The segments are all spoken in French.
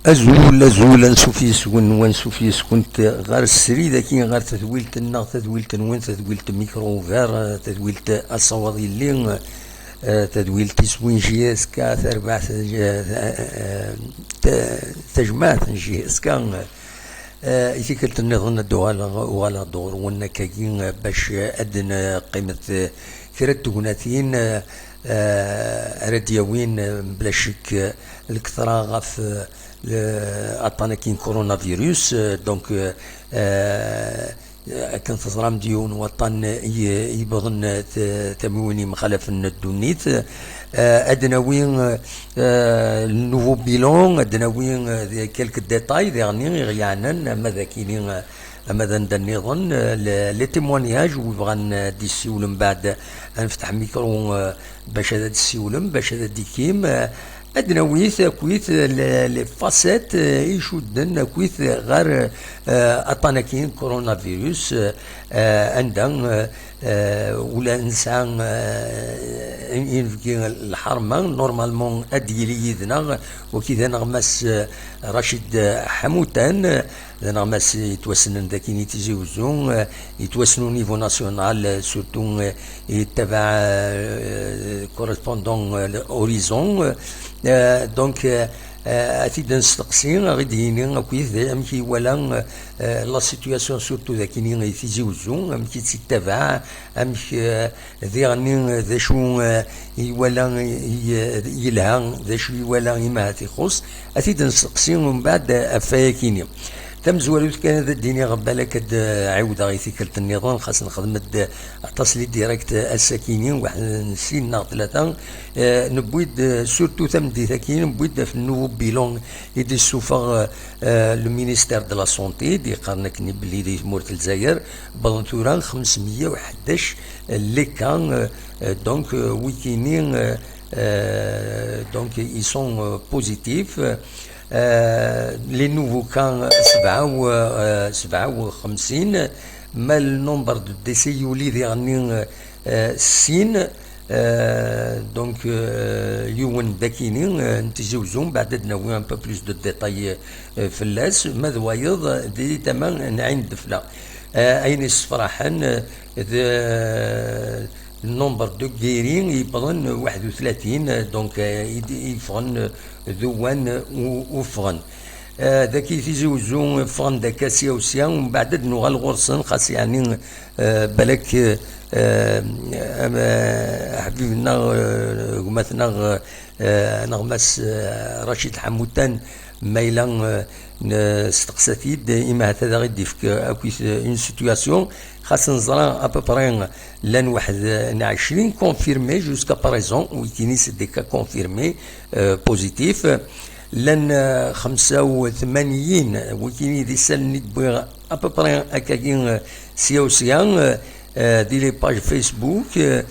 أزول نسوفيس ونسوفيس كنت غير السري ذاكي غير تذويلت النغ تذويلت نوين تذويلت ميكرو فار تذويلت الصوادي اللي تذويلت سوين جي اس كا تربع تجمعت جي اس كا إذا كنت نظن الدوال ولا دور ونكاين باش أدنى قيمة كرة هناتين راديوين بلا شك الكثرة غف عطانا كين كورونا فيروس دونك كان تزرام ديون وطن يبغن تمويني مخالف الدونيت ادنا وين النوفو بيلون ادنا وين كيلك ديتاي ديرني غيانا ماذا كاينين ماذا نظن لي تيمونياج ويبغان دي السيول من بعد نفتح ميكرو باش هذا السيولم باش هذا ديكيم ادنا ويث كويث لي فاسيت يشدن كويث غير عطانا كاين كورونا فيروس عندنا ولا انسان ينفكي الحرمه نورمالمون اديلي يذنا وكذا نغمس رشيد حموتان نغمس يتوسنن ذاكي يتزوزون يتوسنوا نيفو ناسيونال سورتو يتبع كورسبوندون اوريزون دونك أتيد نستقسي غيديني أكيد أمكي ولا لا سيتوياسيون سورتو ذاكيني يتزوزون أمكي تتبع أمكي ذيغني ذا شو ولا يلها ذا شو ولا ما تيخص أتيد نستقسي ومن بعد أفاكيني تم زوالوت كان ذا الدنيا غبالك عاودة غيثي كلت النظام خاص نخدم اتصلي ديريكت الساكينين واحد نسينا ثلاثة نبويد سورتو ثم دي ثاكين نبويد في النوفو بيلون يدي السوفا لو مينيستير دو لا سونتي دي قارنك بلي دي مورت الجزائر بلانتوران 511 اللي كان دونك ويكينين دونك ils sont positifs لي نوفو كان 57 ما النمبر دو ديسي يولي ذي سين دونك يون داكينين نتزوزون بعد نوي ان بو بلوس دو ديتاي في اللاس ماذا وايض دي تمام نعين دفلا اين الصفراحن النمبر دو غيرين يبغن 31 دونك يفغن ذوان وفغن ذاك يتزوجون فغن داك سياوسيا ومن بعد نوغال غرسن خاص يعني بالك حبيبنا قمتنا نغمس رشيد حموتان مايلان استقساتي دائما هذا غير ديفك اكويس اون سيتوياسيون خاص نزرا ابوبرين لان واحد 20 كونفيرمي جوسكا باريزون ويكيني سي دي كا كونفيرمي بوزيتيف لان 85 ويكيني دي سال بوغ ابوبرين اكاكين سيوسيان دي لي باج فيسبوك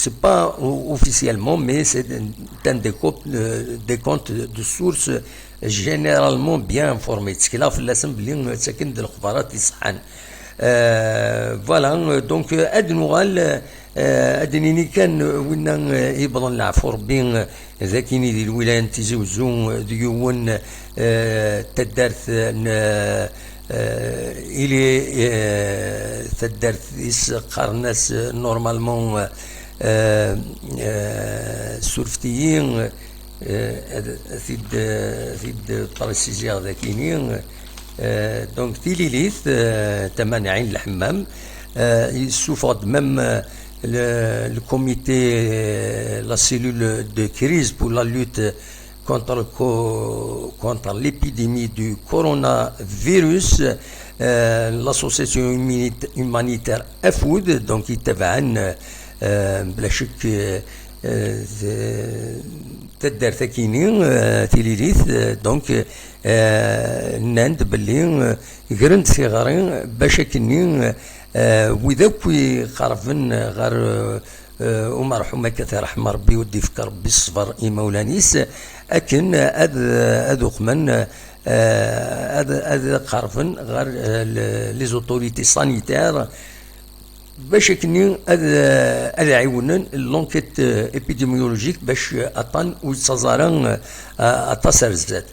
c'est pas officiellement, mais c'est un décompte de sources généralement bien informées. Ce qu'il a fait l'Assemblée, c'est qu'une de l'Akhbarat Ishan. Voilà, donc, Adnoural, Adnini كان وين يبغى العفور بين ذاكيني دي الولاية تزوزون ديون تدارت إلي تدارت قرناس نورمالمون سورفتيين ثيد بارسيزيغ ذاكينين دونك تيليليث تمانعين الحمام يسوفغد ميم le comité, la cellule de crise pour la lutte contre l'épidémie du coronavirus, l'association humanitaire AFOUD, donc il تبعن بلا شك تدار ثكينين تيليليث دونك ناند باللي قرنت صغارين باش كنين وذاك قرفن غير ومرحومة كثير رحمة ربي ودي فكر ربي الصبر مولانيس أكن أذوق من أذ قرفن غير لي زوتوريتي سانيتير باش كني هذا يعاونن لونكيت ابيديميولوجيك باش اطان ويتزارن اتصرزات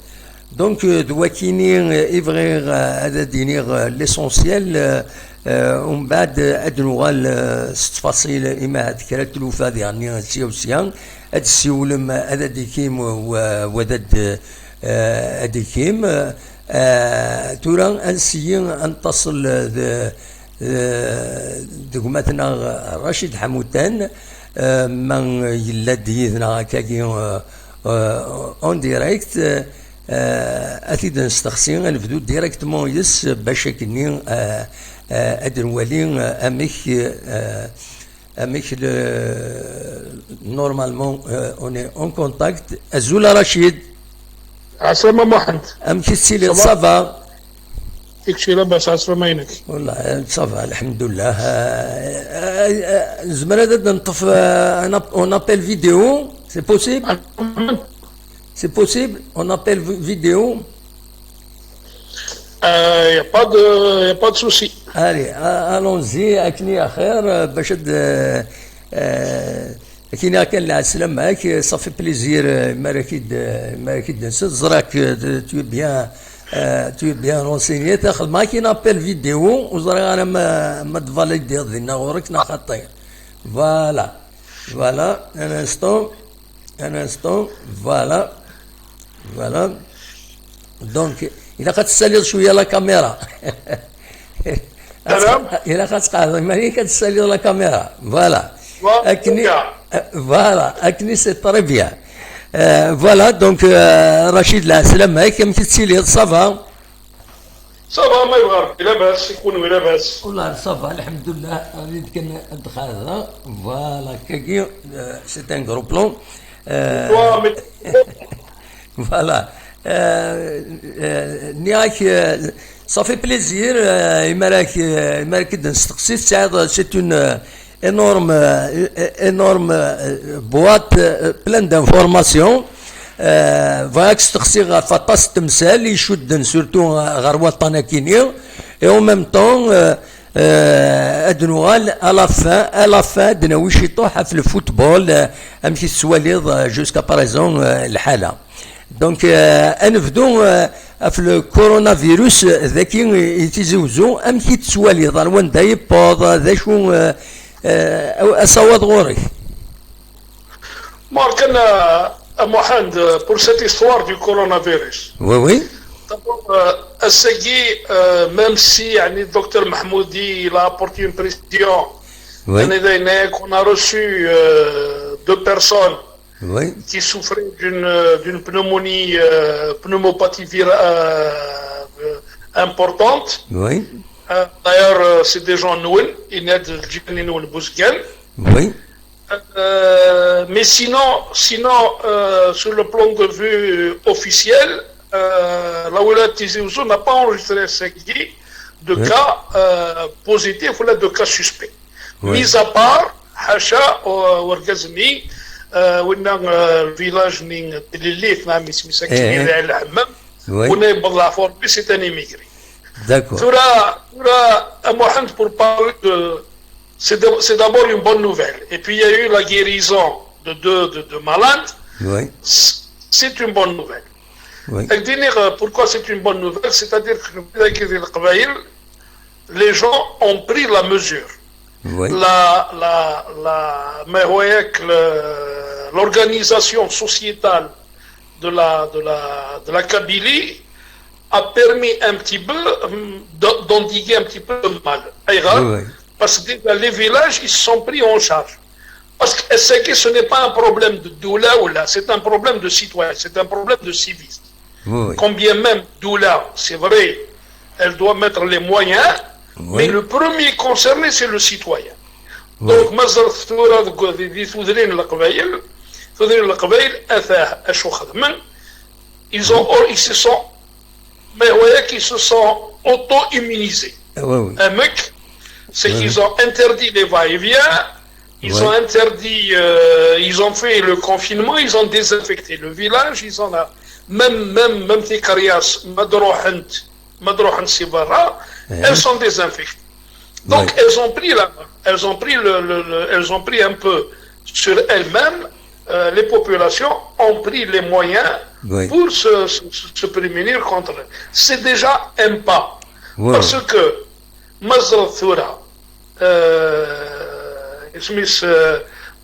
دونك دوا كيني ايفغيغ هذا دينيغ ليسونسيال ومن بعد ادنوغال ستفاصيل اما هاد كرات الوفا يعني سيوسيان هاد السيولم هذا ديكيم وداد ديكيم تورا انسيين ان تصل دقمتنا رشيد حموتان من يلاد يذنا هكاكي اون ديريكت اكيد نستخسي نبدو ديريكتمون يس باش كني ادنوالي اميك نورمالمون اوني اون كونتاكت ازولا رشيد عسلامة محمد امشي تسيلي صافا فيك شي لاباس عسلامة عينك والله صافا الحمد لله زمرا نطف اون ابل فيديو سي بوسيبل سي بوسيبل اون ابل فيديو y a pas de souci. Allez, allons-y, أكني خير باش كاين كان العسلام معاك صافي بليزير مراكيد نسد زراك تو بيان رونسيني تاخذ معاك نابيل فيديو وزرا انا ما تفاليدي دينا غورك نا خطير فوالا ان انستون فوالا دونك إلا كتسالي شويه لا كاميرا إلا كتقعد ملي كتسالي لا كاميرا فوالا أكني فوالا أكني سي طري بيان فوالا دونك رشيد العسلام هاك يمكن تسيلي صافا ما يبغى ربي لاباس يكونوا لاباس والله صافا الحمد لله ريت كان الدخل فوالا كاكي سي ان غرو بلون فوالا نياك صافي بليزير يمارك نستقسي تساعد سي اون énorme boîte pleine d'informations فاك تستقسي غير فطاس تمثال يشدن سورتو غير وطنا كينيا اي او ميم طون ادنوال الا فان دناوي شي طوحه في الفوتبول امشي السواليض جوسكا باريزون الحاله دونك انفدو في الكورونا فيروس ذاك يتزوزو امشي تسواليض وين دايبوض ذا شو أصوات غوري Marc, Mohamed, pour cette histoire du coronavirus. Oui. D'abord, même si le docteur Mahmoudi il a apporté une précision, on a reçu deux personnes qui souffraient d'une pneumopathie importante. Oui. D'ailleurs, c'est des gens noués, ils naissent de Djibouti ou le Bousguel. Oui. Mais sinon sur le plan de vue officiel, la Ouellet Tizi Ouzou n'a pas enregistré de cas positifs ou de cas suspects. Mis à part, Hacha ou Ouargazmi, le village Nilili, c'est un immigré. D'accord. Mohamed, pour parler de... C'est d'abord une bonne nouvelle. Et puis il y a eu la guérison de deux malades. Oui. C'est une bonne nouvelle. Oui. Pourquoi c'est une bonne nouvelle? C'est-à-dire que les gens ont pris la mesure. Oui. L'organisation sociétale de la Kabylie a permis un petit peu d'endiguer un petit peu le mal. Oui. Parce que les villages, ils se sont pris en charge. Parce que ce n'est pas un problème de doula ou là, c'est un problème de citoyen, c'est un problème de civisme. Oui. Combien même doula, c'est vrai, elle doit mettre les moyens, mais le premier concerné, c'est le citoyen. Donc, ils se sont auto-immunisés. Un mec, c'est qu'ils ont interdit les va-et-vient, ils ont interdit, ils ont fait le confinement, ils ont désinfecté le village, ils ont même les carias, Madrohan Sibara, elles sont désinfectées. Donc Ouais. elles ont pris un peu sur elles-mêmes. Les populations ont pris les moyens Oui. pour se prémunir contre elles. C'est déjà un pas. Ouais. Parce que Mazal Thura,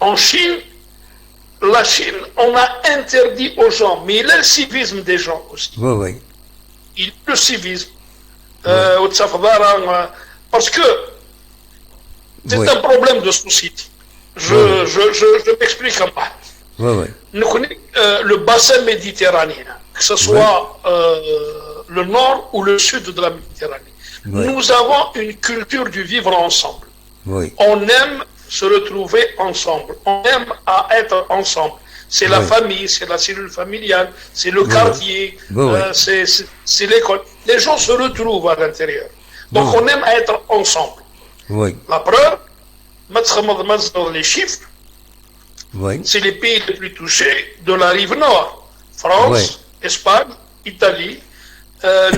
en Chine, la Chine, on a interdit aux gens, mais il y a le civisme des gens aussi. Oui, oui. Il y a le civisme. Parce que c'est Oui. un problème de société. Je m'explique un peu. Oui, oui. Nous connaissons le bassin méditerranéen, que ce soit le nord ou le sud de la Méditerranée. Oui. Nous avons une culture du vivre ensemble. Oui. On aime se retrouver ensemble. On aime à être ensemble. C'est la Oui. famille, c'est la cellule familiale, c'est le quartier, Oui. c'est l'école. Les gens se retrouvent à l'intérieur. Donc Oui. on aime être ensemble. Oui. La preuve, les chiffres, Oui. c'est les pays les plus touchés de la rive nord. France, Espagne, Italie.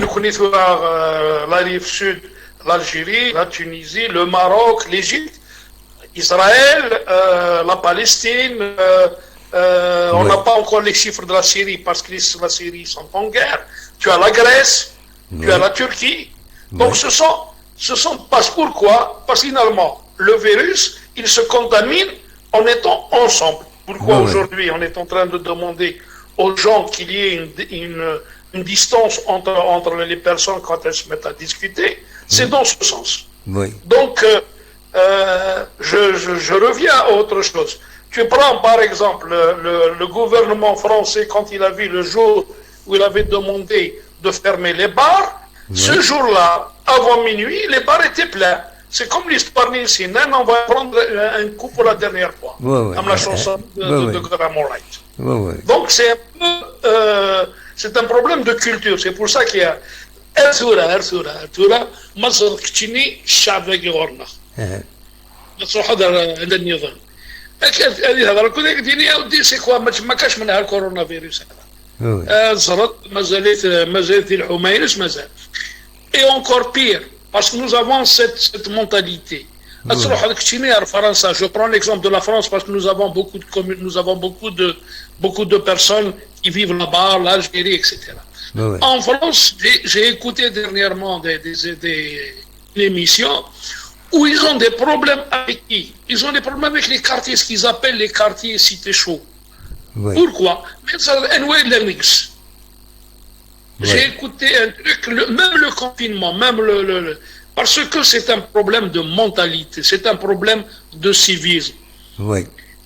Nous connaissons la rive sud, l'Algérie, la Tunisie, le Maroc, l'Égypte, Israël, la Palestine. On n'a pas encore les chiffres de la Syrie parce que la Syrie sont en guerre. Tu as la Grèce, tu as la Turquie. Donc ce sont pourquoi? Parce que finalement, le virus, il se contamine en étant ensemble. Pourquoi aujourd'hui on est en train de demander aux gens qu'il y ait une distance entre les personnes quand elles se mettent à discuter? C'est dans ce sens. Oui. Donc, je reviens à autre chose. Tu prends par exemple le gouvernement français quand il a vu le jour où il avait demandé de fermer les bars. Ce jour-là, avant minuit, les bars étaient pleins. C'est comme l'histoire nilsinienne, on va prendre un coup pour la dernière fois. Comme la chanson de Graham Wright. Donc c'est un problème de culture. C'est pour ça qu'il y a الثورة مصر كتشيني الشعب يغورنا نصح هذا النظام هذه هذا كل ديني ودي سي كوا ما كاش منها الكورونا فيروس هذا صارت مازالت الحمينس مازال et encore pire parce que nous avons cette mentalité. Je prends l'exemple de la France parce que nous avons beaucoup de communes, nous avons beaucoup de personnes qui vivent là-bas, l'Algérie, etc. En France, j'ai écouté dernièrement des émissions où ils ont des problèmes avec qui? Ils ont des problèmes avec les quartiers, ce qu'ils appellent les quartiers cités chauds. Pourquoi? J'ai écouté un truc, même le confinement, même parce que c'est un problème de mentalité, c'est un problème de civisme.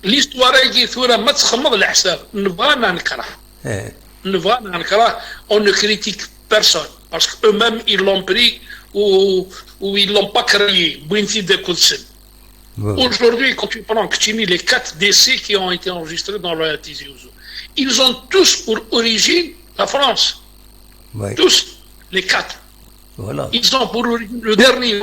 L'histoire est on ne critique personne, parce qu'eux-mêmes ils l'ont pris ou ils l'ont pas créé. Aujourd'hui, quand tu prends les 4 décès qui ont été enregistrés dans le Tizi Ouzou, ils ont tous pour origine la France. Tous, les 4. Voilà. Ils ont pour origine le dernier,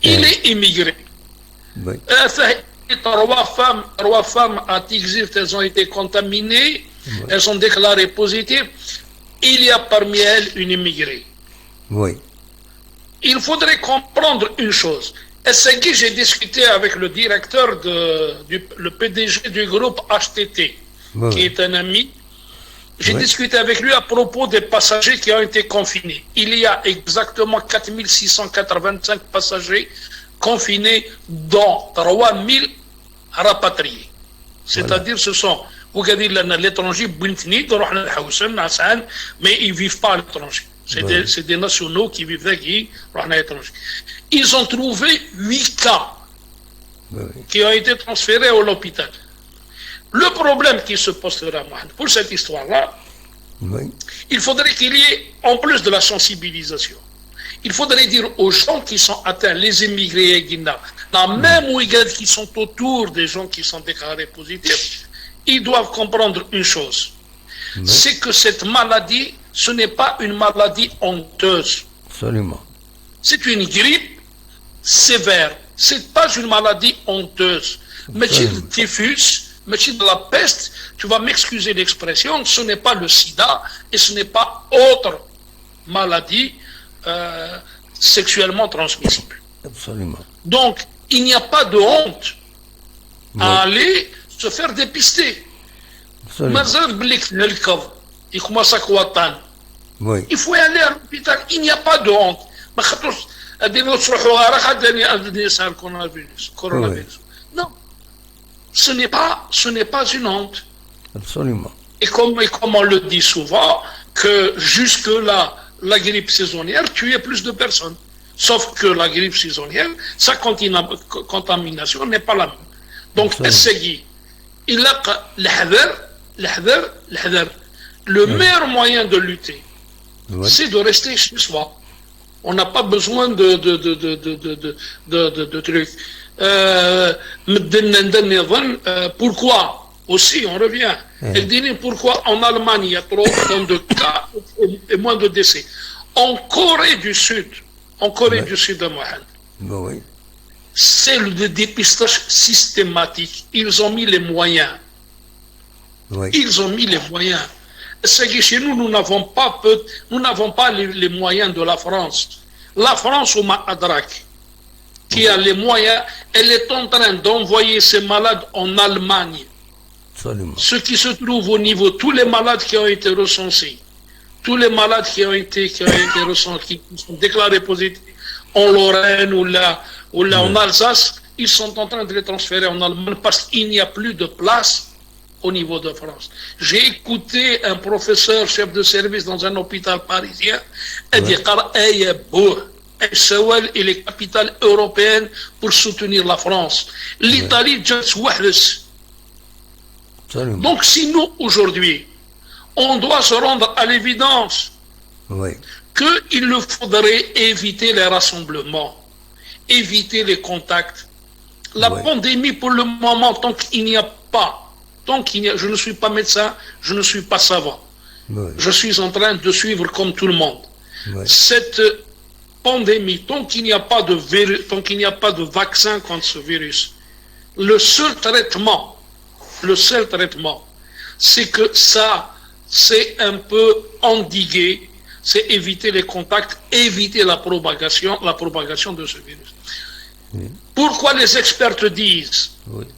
il est immigré. Trois femmes à Tixirt, elles ont été contaminées, elles sont déclarées positives. Il y a parmi elles une immigrée. Il faudrait comprendre une chose. J'ai discuté avec le directeur, le PDG du groupe HTT, qui est un ami. J'ai discuté avec lui à propos des passagers qui ont été confinés. Il y a exactement 4685 passagers confinés, dont 3000 rapatriés. C'est-à-dire, ce sont, vous avez dit, l'étranger, mais ils ne vivent pas à l'étranger. C'est des nationaux qui vivent là, à l'étranger. Ils ont trouvé 8 cas qui ont été transférés à l'hôpital. Le problème qui se posera pour cette histoire-là, il faudrait qu'il y ait, en plus de la sensibilisation, il faudrait dire aux gens qui sont atteints, les immigrés même qui sont autour des gens qui sont déclarés positifs, ils doivent comprendre une chose. C'est que cette maladie, ce n'est pas une maladie honteuse. Absolument. C'est une grippe sévère. Ce n'est pas une maladie honteuse. Mais le typhus, Mais si de la peste, tu vas m'excuser l'expression, ce n'est pas le sida et ce n'est pas autre maladie sexuellement transmissible. Absolument. Donc, il n'y a pas de honte à aller se faire dépister. Absolument. Il commence à croître. Oui. Il faut aller à l'hôpital. Il n'y a pas de honte. Non, ce n'est pas une honte. Absolument. Et comme on le dit souvent, que jusque-là, la grippe saisonnière tuait plus de personnes. Sauf que la grippe saisonnière, sa contamination n'est pas la même. Donc, essayez. Le meilleur moyen de lutter, c'est de rester chez soi. On n'a pas besoin de trucs. Pourquoi aussi, on revient. Elle dit pourquoi en Allemagne il y a trop de cas et moins de décès. En Corée du Sud, Mohamed, c'est le dépistage systématique. Ils ont mis les moyens. Ils ont mis les moyens. C'est que chez nous, nous n'avons pas les moyens de la France. La France au Mahadrak, qui a les moyens, elle est en train d'envoyer ses malades en Allemagne. Absolument. Ce qui se trouve au niveau, tous les malades qui ont été recensés, tous les malades qui ont été recensés, qui sont déclarés positifs en Lorraine ou là en Alsace, ils sont en train de les transférer en Allemagne parce qu'il n'y a plus de place au niveau de France. J'ai écouté un professeur chef de service dans un hôpital parisien dit et les capitales européennes pour soutenir la France. L'Italie, donc si nous, aujourd'hui, on doit se rendre à l'évidence qu'il ne faudrait éviter les rassemblements, éviter les contacts. La pandémie, pour le moment, tant qu'il n'y a pas, je ne suis pas médecin, je ne suis pas savant. Je suis en train de suivre comme tout le monde. Cette pandémie, tant qu'il n'y a pas de virus, tant qu'il n'y a pas de vaccin contre ce virus, le seul traitement, c'est que ça, c'est un peu endigué, c'est éviter les contacts, éviter la propagation de ce virus. Pourquoi les experts disent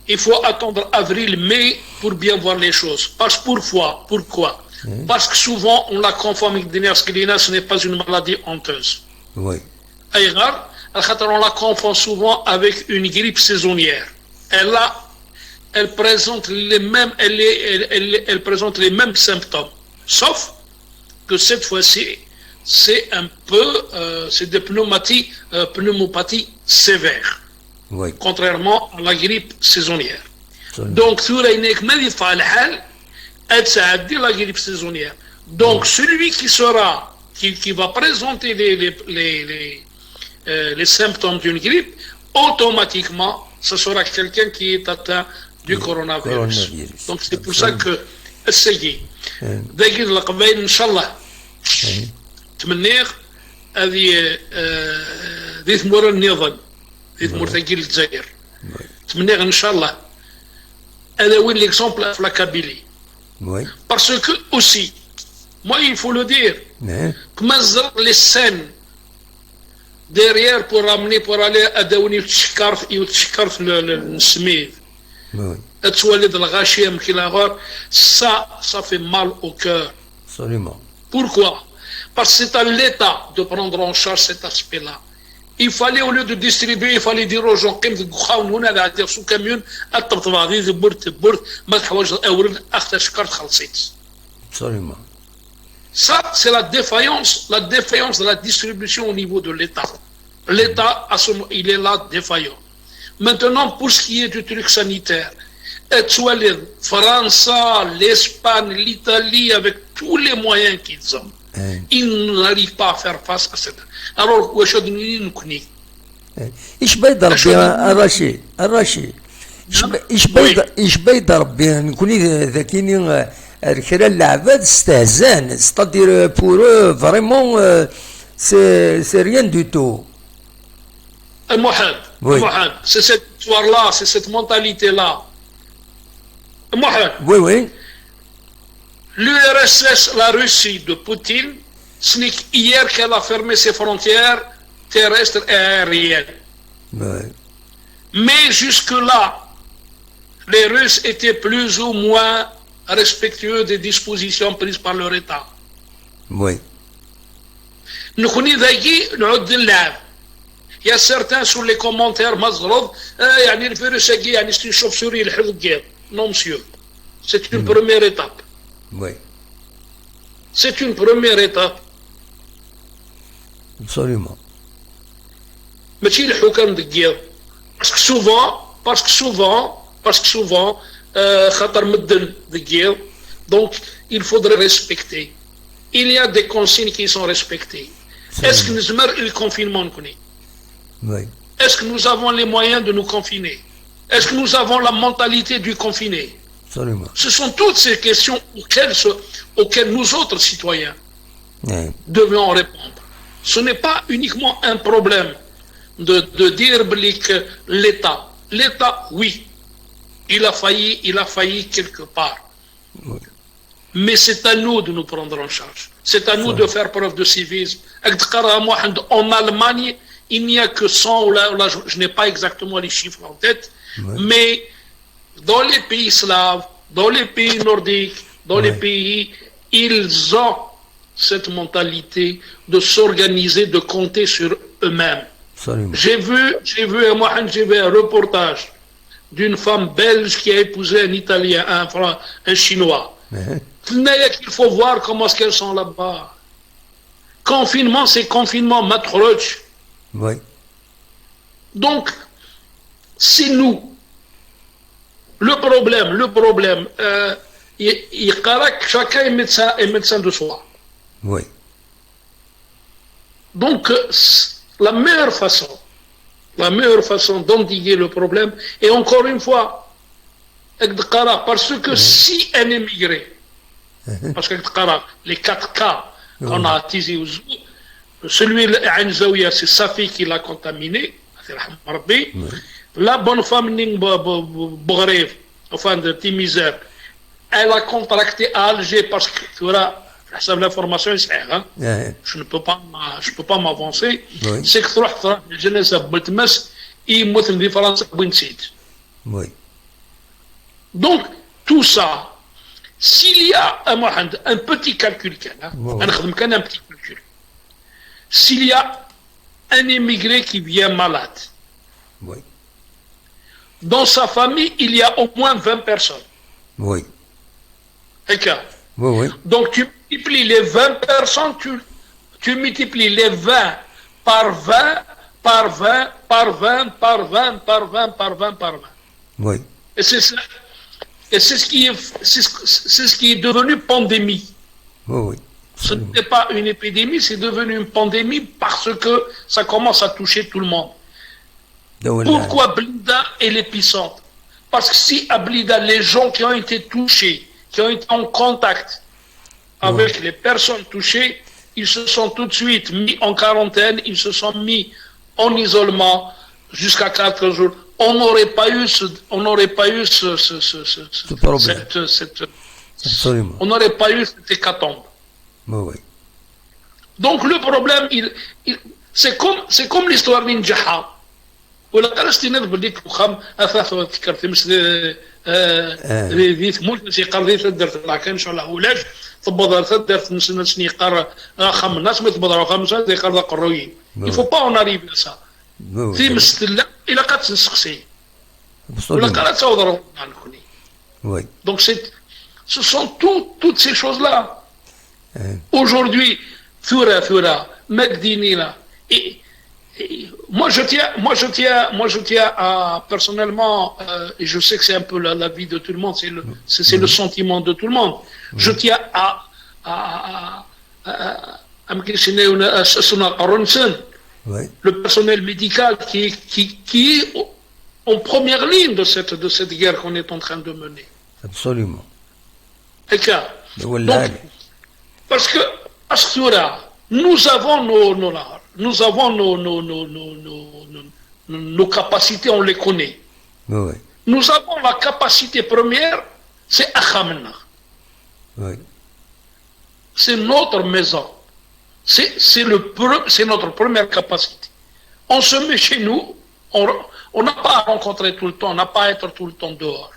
il faut attendre avril-mai pour bien voir les choses? Pourquoi? Parce que souvent on la confond avec ce n'est pas une maladie honteuse. On la confond souvent avec une grippe saisonnière. Elle présente les mêmes symptômes. Sauf que cette fois-ci, c'est un peu, c'est des pneumopathies sévères. Contrairement à la grippe saisonnière. Donc, la grippe saisonnière. Donc, celui qui va présenter les symptômes d'une grippe, automatiquement, ce sera quelqu'un qui est atteint du coronavirus. Donc, c'est pour ça que, essayez. داير القبائل ان شاء الله تمنيغ هذه ذي ثمور النظام ذي ثمور ثقيل الجزائر تمنيغ ان شاء الله هذا وين ليكزومبل في لا كابيلي parce que aussi moi il faut le dire كما زر les scènes derrière pour aller à Daouni يتشكر في السميد تولد الغاشية ça fait mal au cœur. Absolument. Pourquoi? Parce que c'est à l'État de prendre en charge cet aspect-là. Il fallait, au lieu de distribuer, il fallait dire aux gens Absolument. Ça, c'est la défaillance de la distribution au niveau de l'État. L'État, il est là défaillant. Maintenant, pour ce qui est du truc sanitaire, France, l'Espagne, l'Italie, avec tous les moyens qu'ils ont, ils n'arrivent pas à faire face à cette. Alors, ايش بيد ربي الرشي ايش بيد ربي نكوني ذاكيني الكرا العباد استهزان ستادير بور فريمون سي ريان دو تو. Mohad, c'est cette histoire-là, c'est cette mentalité-là Mohamed, Oui, oui. l'URSS, la Russie de Poutine, ce n'est qu'hier qu'elle a fermé ses frontières terrestres et aériennes. Oui. Mais jusque-là, les Russes étaient plus ou moins respectueux des dispositions prises par leur État. Oui. نكوني ذاكي نعود نلعب. Il y a certains sur les commentaires مزرض يعني الفيروس يعني c'est une chauve-souris الحفظ guerre. Non monsieur, c'est une première étape. Oui. C'est une première étape. Absolument. ماشي الحكام دقيق. Parce que souvent خطر مدن دقيق. Donc il faudrait respecter. Il y a des consignes qui sont respectées. Est-ce que nous avons le confinement? Oui. Est-ce que nous avons les moyens de nous confiner? Est-ce que nous avons la mentalité du confiné? Absolument. Ce sont toutes ces questions auxquelles nous autres citoyens Oui. devons répondre. Ce n'est pas uniquement un problème de dire que l'État. L'État, oui, il a failli quelque part. Oui. Mais c'est à nous de nous prendre en charge. C'est à nous de faire preuve de civisme. En Allemagne, il n'y a que 100, là, je n'ai pas exactement les chiffres en tête, mais dans les pays slaves, dans les pays nordiques, dans les pays, ils ont cette mentalité de s'organiser, de compter sur eux-mêmes. Absolument. J'ai vu un reportage d'une femme belge qui a épousé un Italien, un Chinois. Il faut voir comment est-ce qu'elles sont là-bas. Confinement, c'est confinement, matroch. Oui. Donc, c'est nous. Le problème, chacun est médecin de soi. Oui. Donc, la meilleure façon d'endiguer le problème, et encore une fois, parce que si un émigré, parce que les 4 cas qu'on a à Tizi Ouzou, celui à Nzaouia, c'est sa fille qui l'a contaminé, la bonne femme Bogrev, enfin de Timizet, elle a contracté à Alger parce que tu vois, l'information est hein? Je ne peux pas m'avancer. C'est que la jeunesse a Bultmes, il y a une différence. Oui. Donc, tout ça, s'il y a un petit calcul, un petit calcul, s'il y a un immigré qui vient malade, dans sa famille, il y a au moins 20 personnes. Oui. Oui. Donc, tu multiplies les 20 personnes, tu multiplies les 20 par 20, par 20, par 20, par 20, par 20, par 20, par 20. Oui. Et c'est ça. Et c'est ce qui est devenu pandémie. Oui. Ce n'est pas une épidémie, c'est devenu une pandémie parce que ça commence à toucher tout le monde. Pourquoi Blida est l'épicentre? Parce que si à Blida, les gens qui ont été touchés, qui ont été en contact avec les personnes touchées, ils se sont tout de suite mis en quarantaine, ils se sont mis en isolement jusqu'à 4 jours. On n'aurait pas eu on n'aurait pas eu cette hécatombe. Oui. Donc le problème, c'est comme l'histoire d'Injaha. ولا قرست نضرب ليك وخام اثاث تذكرت مثل ذيت مول شي قرضي درت لا كان شغل ولاش طبض درت نسنا شني قرا خم الناس ما تبضروا خمسه زي قرض قرويين il faut pas en arriver à ça في مستلا الى قد تنسقسي ولا قرات صودروا عنكني oui donc ce sont toutes ces choses là aujourd'hui ثوره مقديني لا Moi je tiens à personnellement, et je sais que c'est un peu la vie de tout le monde, c'est le sentiment de tout le monde. Je tiens le personnel médical qui est en première ligne de cette guerre qu'on est en train de mener. Absolument. Donc, parce que nous avons nos capacités, on les connaît. Oui. Nous avons la capacité première c'est Akhamna. Oui. C'est notre maison. C'est notre première capacité. On se met chez nous, on n'a pas à rencontrer tout le temps, on n'a pas à être tout le temps dehors.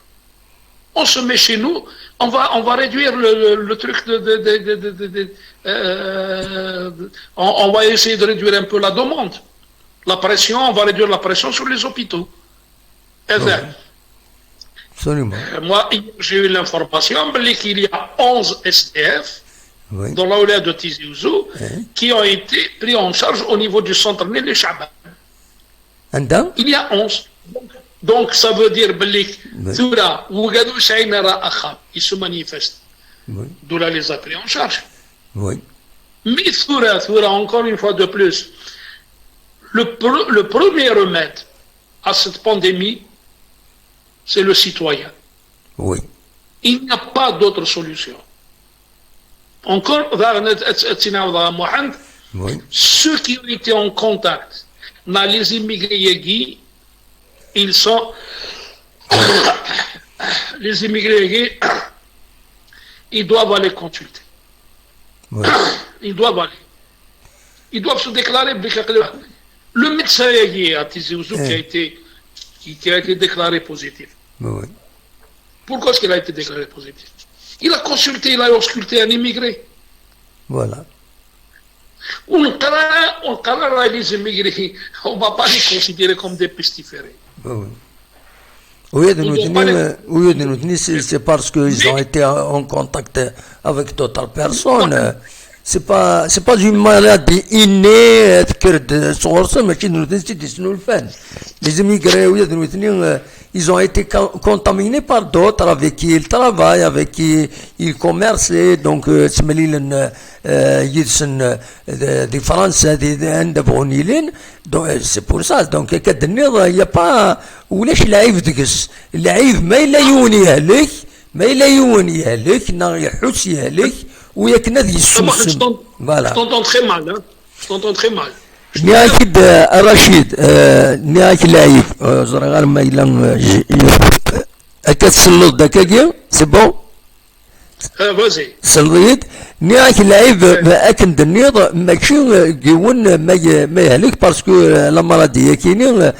On se met chez nous, on va réduire le truc on va essayer de réduire un peu la demande. La pression, on va réduire la pression sur les hôpitaux. Absolument. Moi, j'ai eu l'information qu'il y a 11 SDF Oui. dans la wilaya de Tizi Ouzou qui ont été pris en charge au niveau du centre Nil Chaban. Il y a 11. Donc ça veut dire ils se manifestent. Oui. Doula les a pris en charge. Oui. Mais Thura, encore une fois de plus, le premier remède à cette pandémie, c'est le citoyen. Oui. Il n'y a pas d'autre solution. Encore, Oui. ceux qui ont été en contact avec les immigrés, ils sont les immigrés, ils doivent aller consulter. Oui. Ils doivent aller. Ils doivent se déclarer. Le médecin à Tizi Ouzou qui a été déclaré positif. Oui. Pourquoi est-ce qu'il a été déclaré positif? Il a consulté, il a ausculté un immigré. Voilà. On les immigrés, on ne va pas les considérer comme des pestiférés. Oui. Oui, c'est parce qu'ils ont été en contact avec d'autres personnes. C'est pas une maladie innée les immigrés ils ont été contaminés par d'autres avec qui ils travaillent, avec qui ils commercent, donc des Français c'est pour ça. Donc il n'y a pas ولاش العيب دقس العيب ما إلا يونيها لك ما إلا يونيها لك يحس يهلك وياك نادي السوس. Voilà. Je t'entends très mal, hein. Je t'entends très mal. ناكد رشيد ناك العيب زرا غير ما إلا أكتسلط دكاكي سي بون. Vas-y. سليت ناك العيب أكن دنيض ماشي كيون ما يهلك باسكو لا مالادي كاينين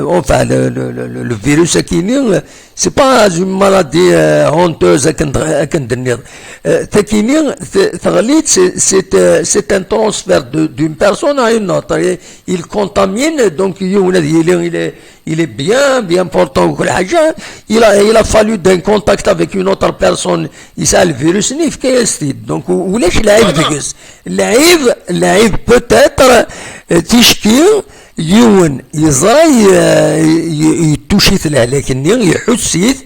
enfin le virus كاينين c'est pas une maladie honteuse أكن دنيض كاينين تغليت c'est un transfert d'une personne à une autre. Il contamine donc il est bien portant. Il a fallu d'un contact avec une autre personne. Il a le virus donc ولاش العيب دقس العيب peut-être تشكي يون يزرى يتوشيث له لكن يحسيث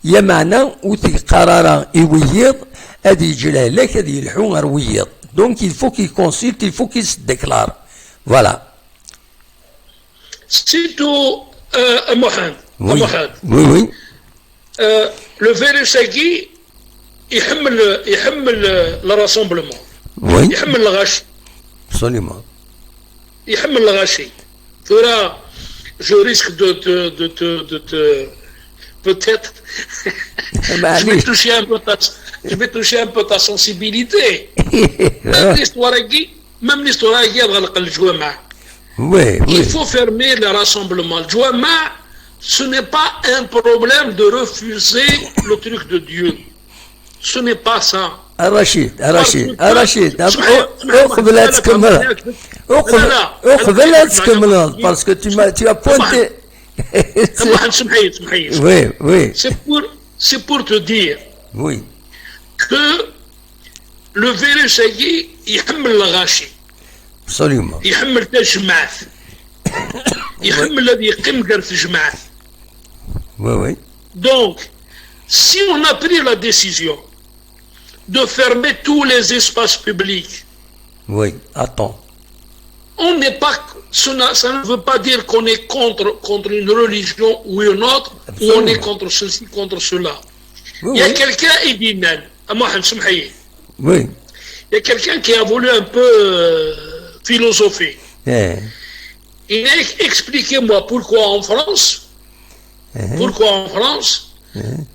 يا معنى وثي قرارا يويض هذه يجي له لك هذه يلحو غير ويض. Donc il faut qu'il consulte, il faut qu'il se déclare. Voilà. C'est tout, Mohamed. Oui. Le virus qui يحمل le rassemblement. Oui. يحمل الغش. Absolument. يحمل الغشي. Je risque de te peut-être je vais toucher un peu ta sensibilité. Même l'histoire Oui. Il faut fermer le rassemblement. Le Jouama, ce n'est pas un problème de refuser le truc de Dieu. Ce n'est pas ça. رشيد اقبل تكمل parce que tu as pointé. Oui. C'est pour te dire que le virus يحمل الغاشي. Absolument. يحمل تجمعات. يحمل الذي يقيم قرف جماعات. Oui. Donc, si on a pris la décision de fermer tous les espaces publics. Oui, attends. On n'est pas, ça ne veut pas dire qu'on est contre une religion ou une autre, absolument. Ou on est contre ceci, contre cela. Il y a quelqu'un, oui. Il y a quelqu'un qui a voulu un peu philosopher. Il a expliqué moi pourquoi en France,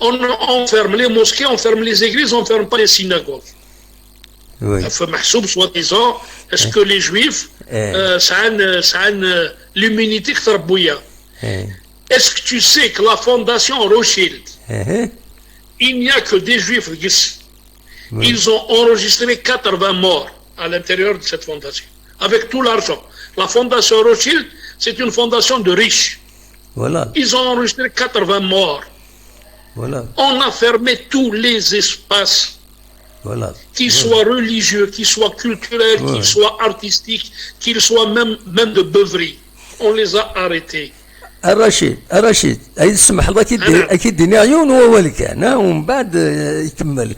On enferme les mosquées, on ferme les églises, on ne ferme pas les synagogues. Oui. Soi-disant, est-ce que les juifs, ça a l'immunité que Tarbouya. Est-ce que tu sais que la fondation Rothschild, il n'y a que des juifs, ils ont enregistré 80 morts à l'intérieur de cette fondation, avec tout l'argent. La fondation Rothschild, c'est une fondation de riches. Voilà. Ils ont enregistré 80 morts. Voilà. On a fermé tous les espaces, voilà. qu'ils soient religieux, qu'ils soient culturels, qu'ils soient artistiques, qu'ils soient même de beuverie. On les a arrêtés. الرشيد هاي تسمح الله اكيد ديني عيون هو اللي كان ومن بعد يكمل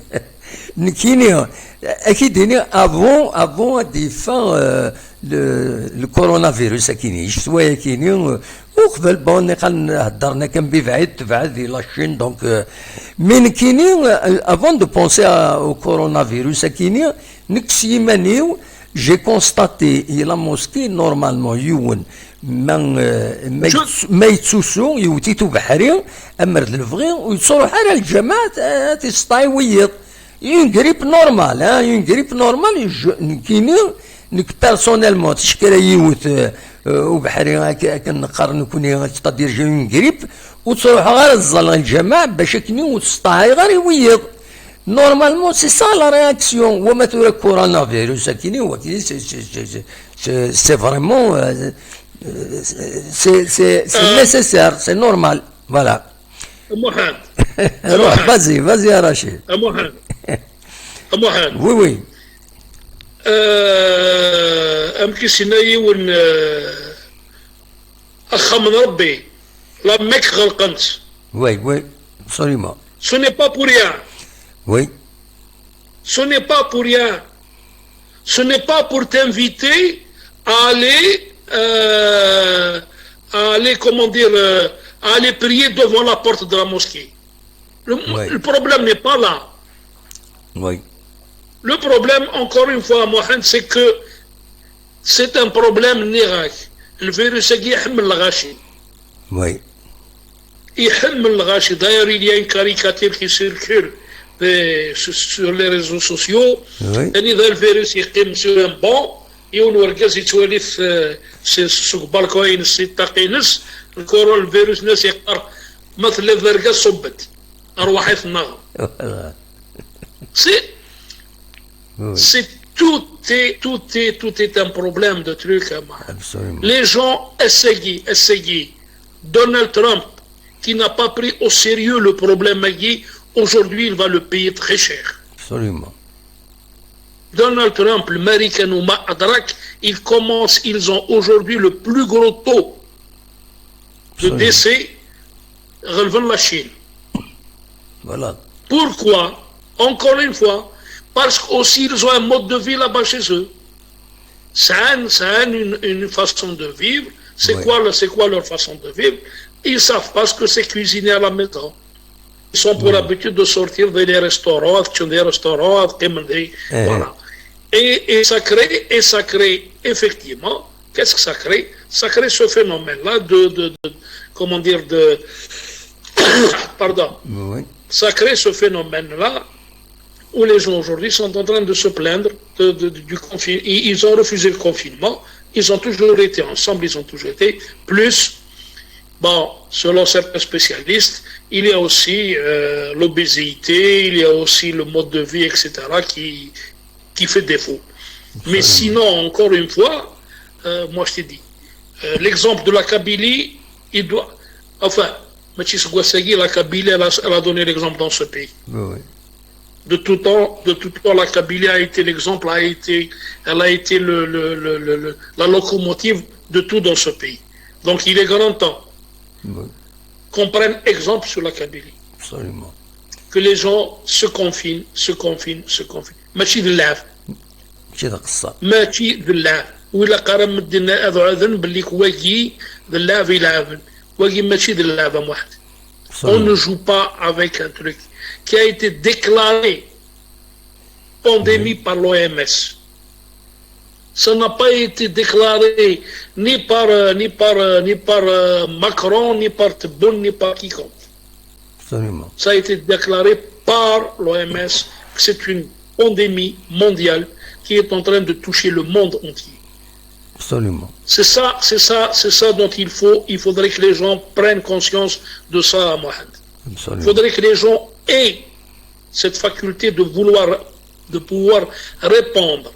كيني اكيد ديني افون دي فان لو كورونا فيروس كيني شويه كيني وقبل بون هضرنا كان بعد في لاشين دونك من كيني افون دو بونسي او كورونا فيروس كيني نكسي مانيو جي كونستاتي الى موسكي نورمالمون يون ما يتسوسو يوتيتو بحري امر الفغي ويتصوروا حال الجماعه تستاي ويض ينقريب نورمال ينقريب نورمال كيني نك بيرسونيلمون تشكرا يوت وبحري كنقارن كوني تقدر جاي ينقريب وتروح غير الظل الجماعه باش كني وتستاي غير يويض نورمالمون سي سا لا رياكسيون وما تورا كورونا فيروس كيني هو كيني سي فريمون c'est nécessaire, c'est normal. Voilà. Mohamed. Vas-y, Rachid. Mohamed. Oui. أمكسناي ون أخا من ربي لا مك غلقنت. Oui, absolument. Ce n'est pas pour rien. Oui. Ce n'est pas pour rien. Ce n'est pas pour t'inviter à aller, comment dire, à aller prier devant la porte de la mosquée. Le problème n'est pas là. Oui. Le problème, encore une fois, Mohamed, c'est que c'est un problème nirac. Le virus est يحمل الغاشي. Oui. يحمل الغاشي. D'ailleurs, il y a une caricature qui circule sur les réseaux sociaux. Oui. Le virus يقيم sur un banc. يون ورقاز يتوالي في سوق بالكوين سيتاقي نس الكورونا الفيروس ناس يقر مثل الفرقاز صبت أرواحي في النار. C'est tout est un problème de trucs. Absolument. Les gens essayent. Donald Trump, qui n'a pas pris au sérieux le problème, aujourd'hui il va le payer très cher. Absolument. Donald Trump, l'Américain ou Ma'adrak, ils ont aujourd'hui le plus gros taux de décès relevant la Chine. Voilà. Pourquoi? Encore une fois, parce qu'aussi ils ont un mode de vie là-bas chez eux. Ça a une façon de vivre. C'est quoi leur façon de vivre? Ils savent pas ce que c'est cuisiner à la maison. Ils sont pour l'habitude de sortir des restaurants, voilà. Et ça crée effectivement, qu'est-ce que ça crée? Ça crée ce phénomène-là pardon. Oui. Ça crée ce phénomène-là où les gens aujourd'hui sont en train de se plaindre du confinement. Ils ont refusé le confinement, ils ont toujours été ensemble, ils ont toujours été plus. Bon, selon certains spécialistes, il y a aussi l'obésité, il y a aussi le mode de vie, etc., qui fait défaut. Mais sinon, encore une fois, moi je t'ai dit, l'exemple de la Kabylie, il doit... Enfin, Mathis Gouassagui, la Kabylie, elle a donné l'exemple dans ce pays. Oui. De tout temps, la Kabylie a été l'exemple, elle a été la locomotive de tout dans ce pays. Donc il est grand temps qu'on prenne exemple sur la Kabylie. Absolument. Que les gens se confinent. ماشي باللعب. ماشي باللعب. وإلا قرم مدينا أذن باللي واقي باللعب يلعب. واقي ماشي باللعب واحد. On ne joue pas avec un truc qui a été déclaré pandémie par l'OMS. Ça n'a pas été déclaré ni par Macron, ni par Tebboune, ni par quiconque. Absolument. Ça a été déclaré par l'OMS que c'est une pandémie mondiale qui est en train de toucher le monde entier. Absolument. C'est ça dont il faudrait que les gens prennent conscience de ça, Mohamed. Absolument. Il faudrait que les gens aient cette faculté de pouvoir répondre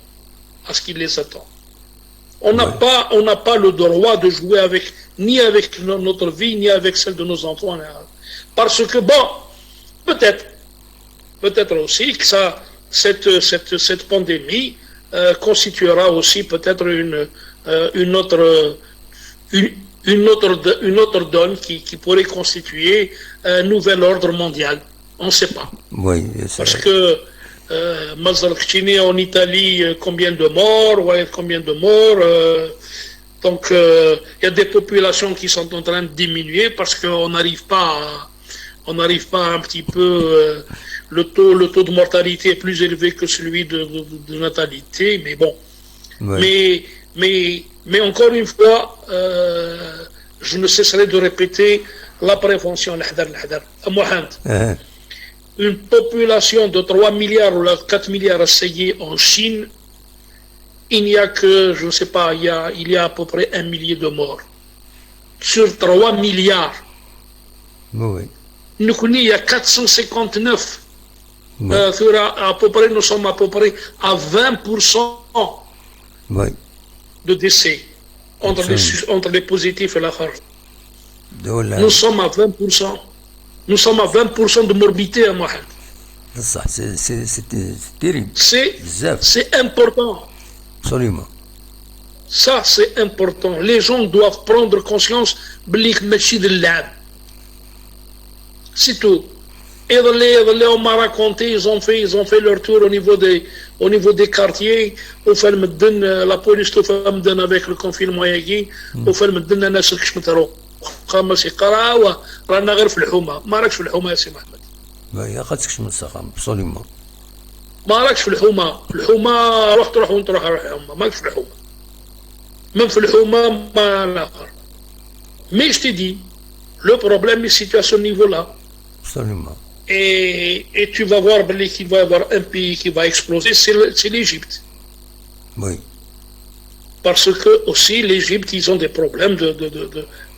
à ce qui les attend. On n'a pas le droit de jouer ni avec notre vie, ni avec celle de nos enfants. Parce que, bon, peut-être aussi que cette pandémie constituera aussi peut-être une autre donne qui pourrait constituer un nouvel ordre mondial. On ne sait pas. Oui, parce que Mazarchini en Italie, combien de morts, donc il y a des populations qui sont en train de diminuer parce qu'on n'arrive pas un petit peu le taux de mortalité est plus élevé que celui de natalité, mais bon. Oui. Mais encore une fois, je ne cesserai de répéter la prévention. Mohamed, une population de 3 milliards ou 4 milliards essayés en Chine, il n'y a que, je ne sais pas, il y a à peu près 1 millier de morts. Sur 3 milliards. Oui. Nous connaissons, il y a 459. Oui. À peu près, nous sommes à peu près à 20% oui. de décès entre les positifs et la charge. Nous sommes à 20%. Nous sommes à 20% de morbidité à Mohamed. C'est terrible. C'est important. Absolument. Ça, c'est important. Les gens doivent prendre conscience de c'est tout. Et on m'a raconté, ils ont fait leur tour au niveau des quartiers. La police avec le confinement. خمس قراوة رانا غير في الحومة ما راكش في الحومة يا سي محمد ما خاصكش من السخام بصوليمون ما راكش في الحومة روح وانت روح الحومة ما راكش في الحومة même في الحومة ما الآخر mais je te dis le problème est situé à ce niveau là absolument et tu vas voir qu'il va y avoir un pays qui va exploser c'est l'Égypte oui parce que aussi l'Égypte ils ont des problèmes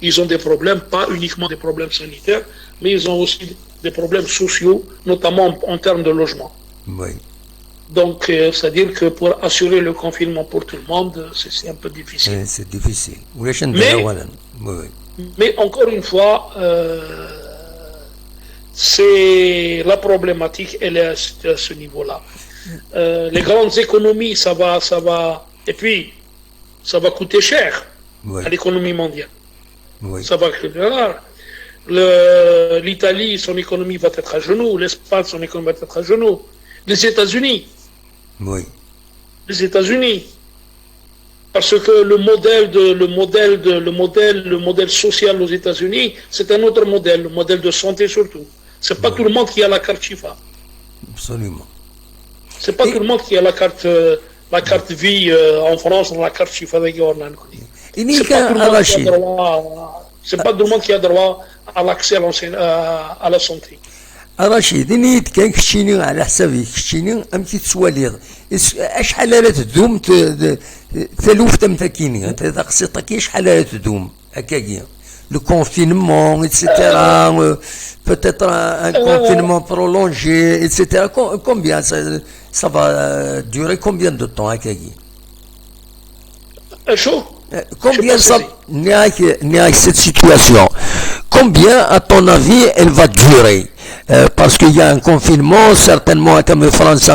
ils ont des problèmes, pas uniquement des problèmes sanitaires, mais ils ont aussi des problèmes sociaux, notamment en termes de logement. Oui. Donc, c'est-à-dire que pour assurer le confinement pour tout le monde, c'est un peu difficile. C'est difficile. Mais encore une fois, c'est la problématique, elle est à ce niveau-là. Les grandes économies, ça va, et puis, ça va coûter cher à l'économie mondiale. Oui. Ça va coûter cher. L'Italie, son économie va être à genoux. L'Espagne, son économie va être à genoux. Les États-Unis. Oui. Les États-Unis. Parce que le modèle social aux États-Unis, c'est un autre modèle, le modèle de santé surtout. C'est pas tout le monde qui a la carte Chifa. Absolument. C'est pas tout le monde qui a la carte vie en France, la carte Chifa de Yornan. C'est pas tout le monde qui a droit à l'accès à la santé. رشيد إني كان كشيني على حسابي كشيني أمتي تسواليض أشحال لا تدوم ثلوف تمثكيني أنت إذا قصيتك شحال لا تدوم هكاكي le confinement etc peut-être un confinement prolongé etc combien ça va durer combien de temps هكاكي combien ça cette situation combien à ton avis elle va durer parce qu'il y a un confinement, certainement comme le France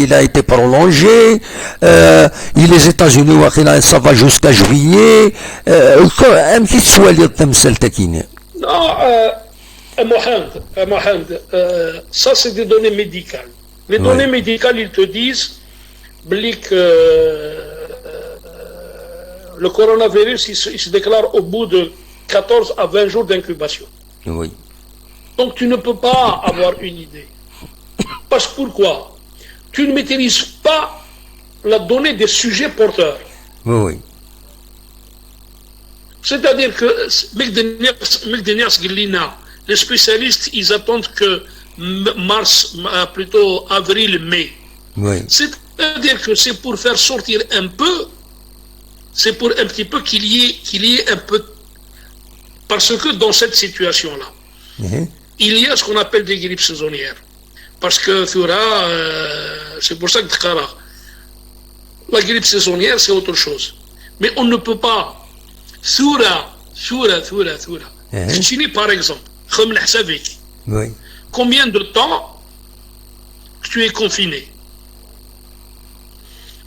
il a été prolongé, les États-Unis ça va jusqu'à juillet. Un petit soalid تمثل تكيني. Non, Mohamed, ça c'est des données médicales. Les données médicales, ils te disent que le coronavirus il se déclare au bout de 14 à 20 jours d'incubation. Oui. Donc tu ne peux pas avoir une idée. Parce que pourquoi? Tu ne maîtrises pas la donnée des sujets porteurs. Oui. C'est-à-dire que les spécialistes, ils attendent que mars, plutôt avril, mai. Oui. C'est-à-dire que c'est pour faire sortir un peu, c'est pour un petit peu qu'il y ait un peu. Parce que dans cette situation-là, il y a ce qu'on appelle des grippes saisonnières. Parce que c'est pour ça que la grippe saisonnière, c'est autre chose. Mais on ne peut pas. Chine, par exemple, Oui. combien de temps tu es confiné?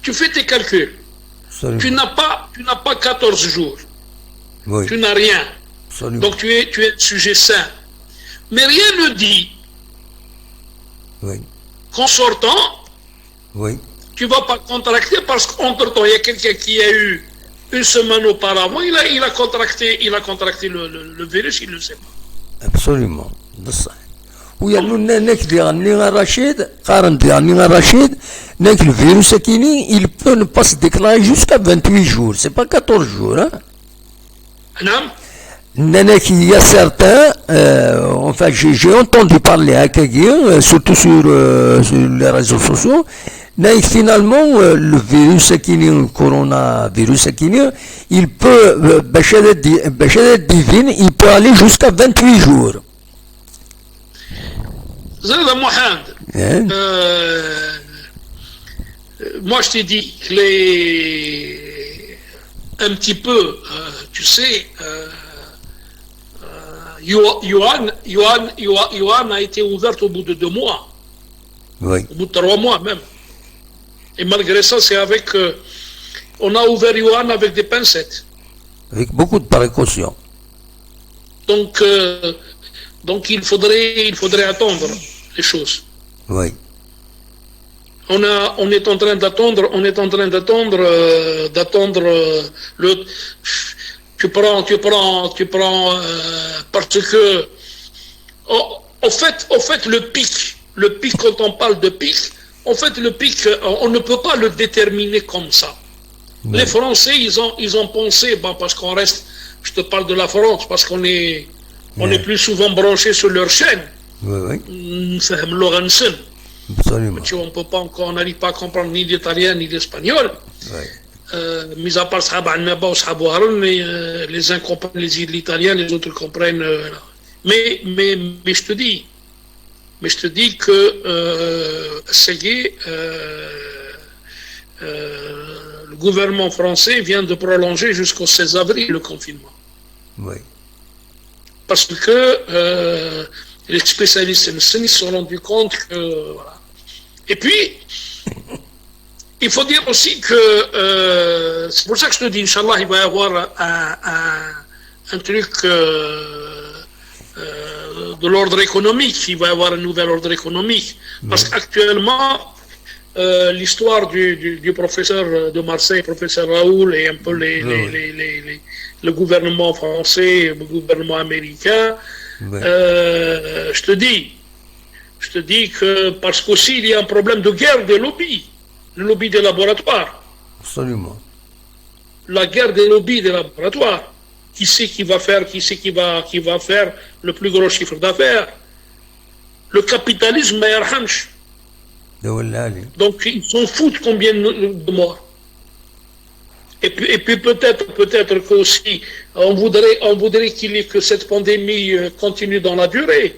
Tu fais tes calculs. Absolument. Tu n'as pas 14 jours. Oui. Tu n'as rien. Absolument. Donc tu es sujet sain. Mais rien ne dit Oui. qu'en sortant, Oui. tu ne vas pas contracter parce qu'entre-temps, il y a quelqu'un qui a eu une semaine auparavant, il a contracté le virus, il ne le sait pas. Absolument. بصح ويا ناك ديالني رشيد قارن ديالني رشيد ناك الفيروس كيني il peut ne pas se déclarer jusqu'à 28 jours c'est pas 14 jours hein. نعم. Nanak, il y a certains, enfin j'ai entendu parler à quelqu'un, surtout sur les réseaux sociaux, mais finalement le virus le coronavirus il peut, divine, il peut aller jusqu'à 28 jours. Zalda Mohamed, moi je t'ai dit, un petit peu, tu sais, Yuan a été ouverte au bout de 2 mois. Oui. Au bout de 3 mois même. Et malgré ça, c'est avec. On a ouvert Yuan avec des pincettes. Avec beaucoup de précautions. Donc il faudrait attendre les choses. Oui. On est en train d'attendre le. Tu prends parce que au fait le pic quand on parle de pic, en fait le pic on ne peut pas le déterminer comme ça. Oui. Les Français ils ont pensé parce qu'on reste, je te parle de la France parce qu'on est plus souvent branché sur leur chaîne. Oui. Absolument. On n'arrive pas à comprendre ni l'italien ni l'espagnol. Oui. Mis à part les uns comprennent l'italien, les autres comprennent. Mais je te dis que le gouvernement français vient de prolonger jusqu'au 16 avril le confinement. Oui. Parce que les spécialistes se sont rendus compte que voilà. Et puis il faut dire aussi que c'est pour ça que je te dis, Inch'Allah, il va y avoir un truc de l'ordre économique, il va y avoir un nouvel ordre économique. Parce qu'actuellement, l'histoire du professeur de Marseille, professeur Raoul, et un peu le gouvernement français, le gouvernement américain, je te dis que parce qu'aussi il y a un problème de guerre des lobbies. Le lobby des laboratoires. Absolument. La guerre des lobbies des laboratoires. Qui c'est qui va faire le plus gros chiffre d'affaires? Le capitalisme, donc ils s'en foutent combien de morts. Et puis peut-être qu'aussi on voudrait que cette pandémie continue dans la durée.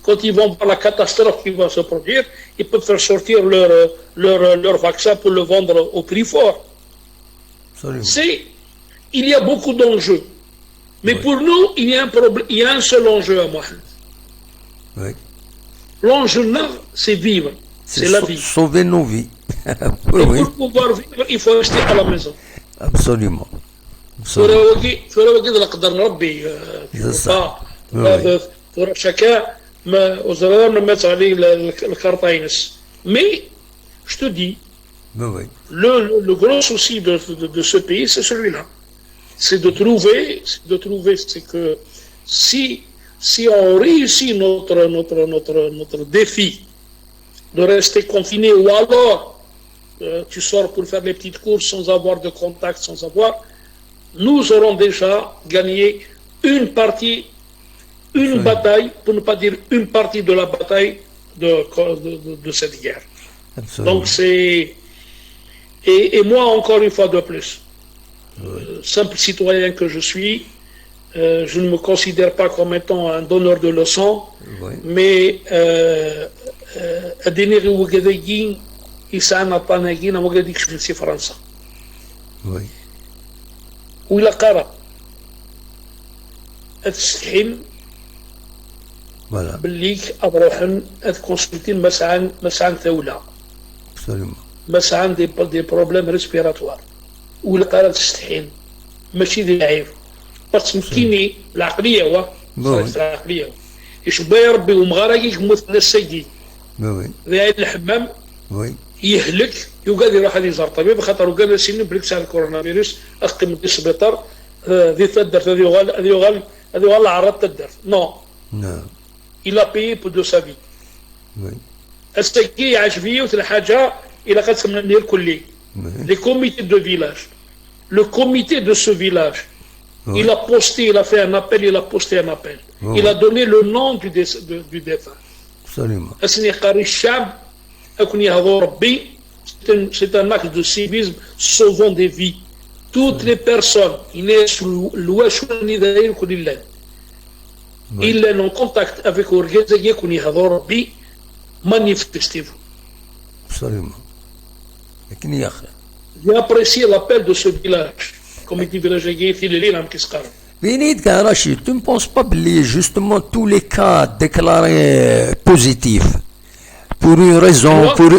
Quand ils vont voir la catastrophe qui va se produire, ils peuvent faire sortir leur vaccin pour le vendre au prix fort. Il y a beaucoup d'enjeux. Mais pour nous, il y a un problème, il y a un seul enjeu à moi. Oui. L'enjeu neuf, c'est vivre. C'est la vie. Sauver nos vies. Pour pouvoir vivre, il faut rester à la maison. Absolument. chacun mais je te dis le gros souci de ce pays c'est celui-là, c'est de trouver c'est que si on réussit notre défi de rester confiné, ou alors tu sors pour faire les petites courses sans avoir de contact, nous aurons déjà gagné une partie, une bataille, pour ne pas dire une partie de la bataille de cette guerre. Absolument. Donc c'est... Et moi, encore une fois de plus, simple citoyen que je suis, je ne me considère pas comme étant un donneur de leçons, mais أديني وقديين يسعنا طاناجين وقديك في فرنسا. وإلى قرا أتستحيل بالليك أروحن أتكونسلتين مسعان ثولة مسعان دي بروبليم ريسبيراتوار وإلى قرا تستحيل ماشي ذي لعيب بس مكيني العقلية العقلية يشبه ربي ومغارقيك مثل السيدي ذي الحمام يهلك يقعد يروح يزار طبيب خاطر وقال سنين بريكس على الكورونا فيروس اقيم في السبيطار ذي تدرت هذه غال عرض تدرت نو il a payé pour de sa vie السيدي يعيش فيه وثل حاجة إلى قد سمنا ندير كلي les comités de village le comité de ce village il a posté, il a fait un appel, il a posté un appel. Il a donné le nom du défunt. Absolument. C'est un acte de civisme sauvant des vies. Toutes les personnes, il est en contact avec l'organisation, manifestez-vous. Absolument. J'ai apprécié l'appel de ce village. Comité villageois في الليل عم كيسقر. Vinid Rachid, tu ne penses pas que justement tous les cas déclarés positifs, pour une raison, pour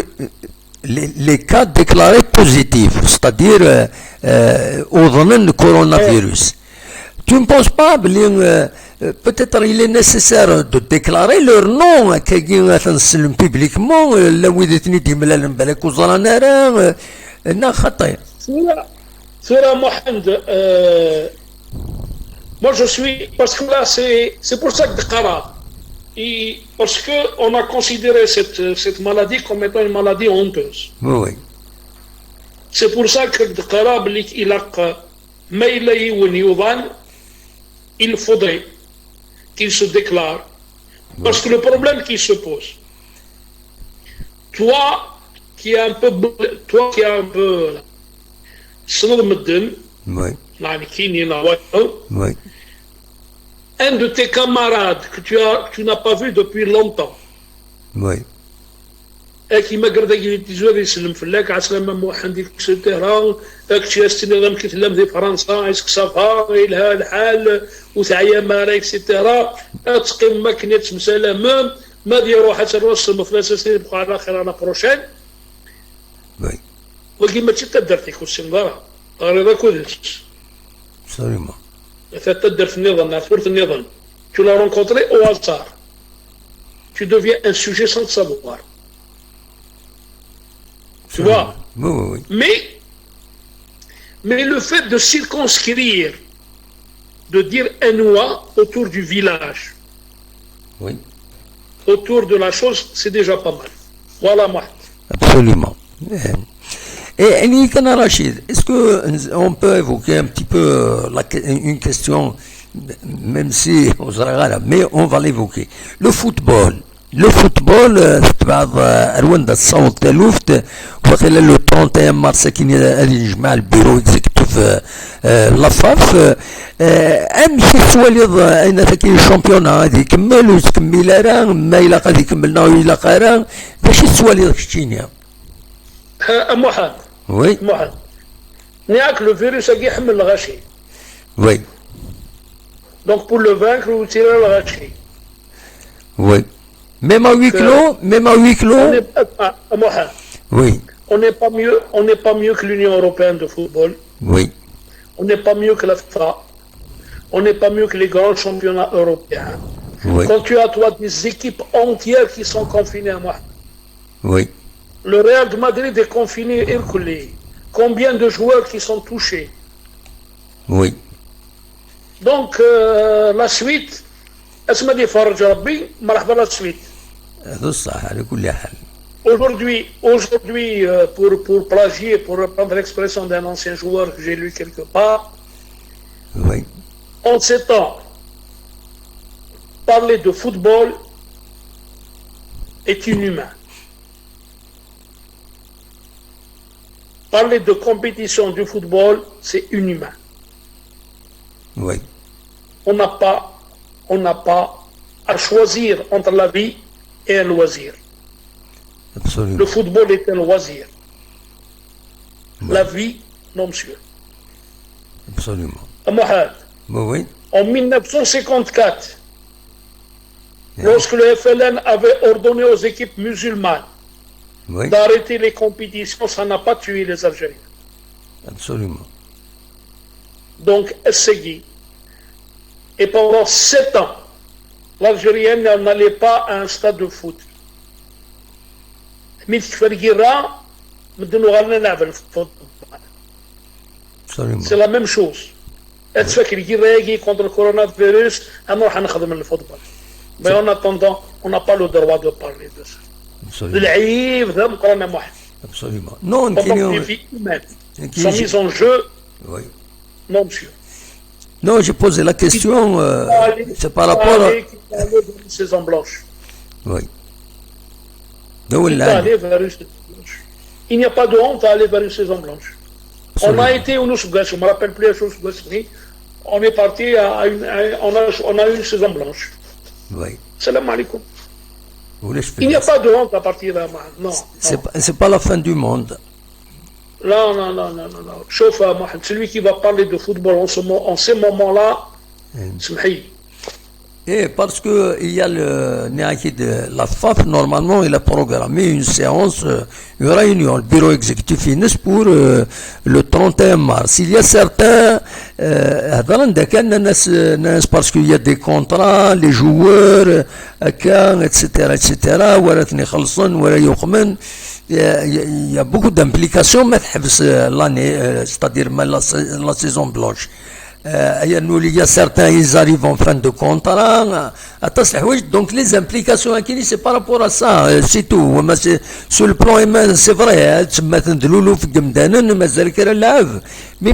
les cas déclarés positifs, c'est-à-dire au domaine du coronavirus, tu ne penses pas que peut-être il est nécessaire de déclarer leur nom publiquement, là où ils étaient dit Sera Mohamed, moi je suis, parce que là c'est pour ça que Dekara, parce qu'on a considéré cette maladie comme étant une maladie honteuse. Oui. C'est pour ça que Dekara, il faudrait qu'il se déclare, parce que le problème qui se pose, toi qui as un peu Oui. Oui. Un de tes camarades que tu n'as pas vu depuis longtemps. Oui. Et qui m'a gardé qu'il يسلم فيك عسلامة موحد في طهران اكشي استنظام كتلم في فرنسا اسك صفا الى الحال وتعيا مارك سيتيرا تقيم ماكينه مسالمه ما ديروا حتى نوصل مفلسه سي بقى على خير انا بروشين. Oui. ولكن ماشي تدرتي كوسين دارا غير كودش. Absolument. تدر في النظام نعتبر في النظام. Tu l'as rencontré au hasard. Tu deviens un sujet sans le savoir. Tu vois? Oui. Mais le fait de circonscrire, de dire un oua autour du village, oui, autour de la chose, c'est déjà pas mal. Voilà moi. Absolument. Et Nikana Rachid, est-ce qu'on peut évoquer un petit peu une question, même si on sera là, mais on va l'évoquer. Le football. Le football, Rwanda الصوت تلوفت وخلال لو 31 مارس كاين غادي نجمع البيرو اكزيكتيف لافاف امشي سواليض اين كاين الشامبيون غادي يكمل وتكمل راه ما الا غادي يكملنا الى قرا باش السواليض كشتينيا محمد وي محمد نياك لو فيروس كي يحمل الغاشي وي دونك بور لو فانكر وتيرا الغاشي وي Même à huis clos, Oui. On n'est pas mieux que l'Union européenne de football. Oui. On n'est pas mieux que la FIFA. On n'est pas mieux que les grands championnats européens. Oui. Quand tu as toi des équipes entières qui sont confinées à moi. Oui. Le Real de Madrid est confiné Herculé. Combien de joueurs qui sont touchés? Oui. Donc la suite, اسمع دي فرج ربي مرحبا لا سويت. هذا صح على كل حال. Aujourd'hui, pour plagier, pour reprendre l'expression d'un ancien joueur que j'ai lu quelque part, oui. en ces temps parler de football est inhumain. Parler de compétition du football, c'est inhumain. Oui. On n'a pas à choisir entre la vie et un loisir. Absolument. Le football est un loisir. Oui. La vie, non, monsieur. Absolument. Mohamed, Oui. en 1954, lorsque le FLN avait ordonné aux équipes musulmanes Oui. d'arrêter les compétitions, ça n'a pas tué les Algériens. Absolument. Donc, essayez. Et pendant 7 ans, l'Algérienne n'allait pas à un stade de foot. C'est la même chose. Contre le coronavirus, mais en attendant, on n'a pas le droit de parler de ça. Absolument. Non, pendant que les vies humaines sont mises en jeu, oui. non, monsieur. Non, j'ai posé la question, c'est par rapport à... une saison blanche. Oui. Il n'y a pas de honte à aller vers une saison blanche. On a été au Noussougas, je ne me rappelle plus la chose, on est parti on a eu une saison blanche. Oui. Salam alaikum. Il n'y a pas de honte à partir de là. Non. C'est pas la fin du monde. Non. Chauffe, celui qui va parler de football en ces moments-là, c'est Et parce que il y a le Néaki de la FAF, normalement, il a programmé une séance, une réunion, le bureau exécutif FINES pour le 31 mars. Il y a certains, parce qu'il y a des contrats, les joueurs, etc., il y a beaucoup d'implications, l'année, c'est-à-dire la saison blanche. Il y a certains, ils arrivent en fin de contrat. Donc les implications, c'est par rapport à ça, c'est tout. Sur le plan humain, c'est vrai, mais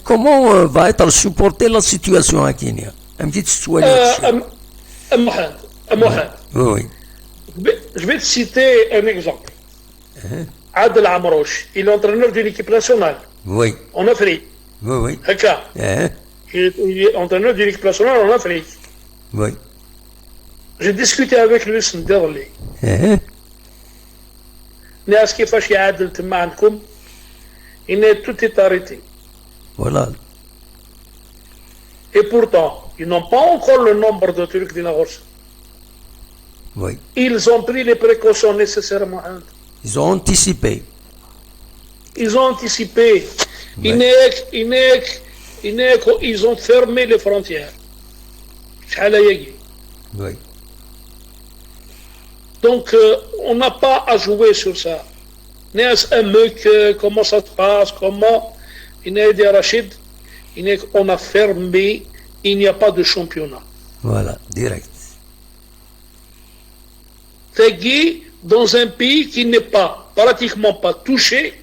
comment va être supportée la situation à Kenya? Oui. Je vais te citer un exemple. Adel Amrouche, il est entraîneur d'une équipe nationale. Oui. En Afrique. Oui. Il est entraîneur d'une équipe nationale en Afrique. Oui. J'ai discuté avec lui ce dernier. Tout est arrêté. Voilà. Et pourtant, ils n'ont pas encore le nombre de Turcs d'Inagorsk. Oui. Ils ont pris les précautions nécessaires. Ils ont anticipé. Ils ont anticipé. Ils ont fermé les frontières. Oui. Donc, on n'a pas à jouer sur ça. Comment ça se passe, comment Rachid, on a fermé, il n'y a pas de championnat. Voilà, direct. Tegui, dans un pays qui n'est pas, pratiquement pas touché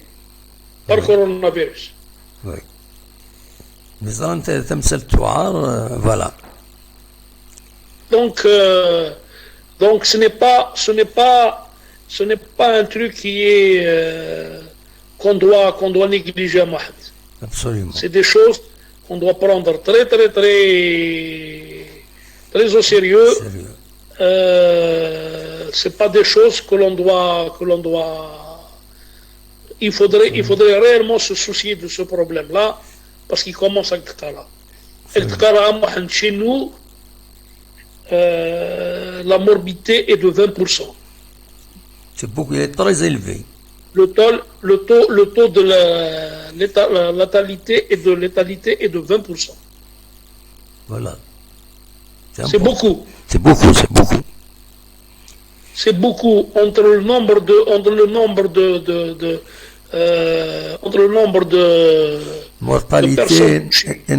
par le coronavirus. Oui. Mais voilà. Donc ce n'est pas un truc qui est qu'on doit négliger, Mohamed. Absolument. C'est des choses qu'on doit prendre très très très très au sérieux. C'est pas des choses que l'on doit. Il faudrait réellement se soucier de ce problème-là parce qu'il commence à être chez nous. La morbidité est de 20%. C'est beaucoup, il est très élevé. Le taux de la létalité est de 20%. Voilà. C'est beaucoup. C'est beaucoup. C'est beaucoup entre le nombre de mortalité et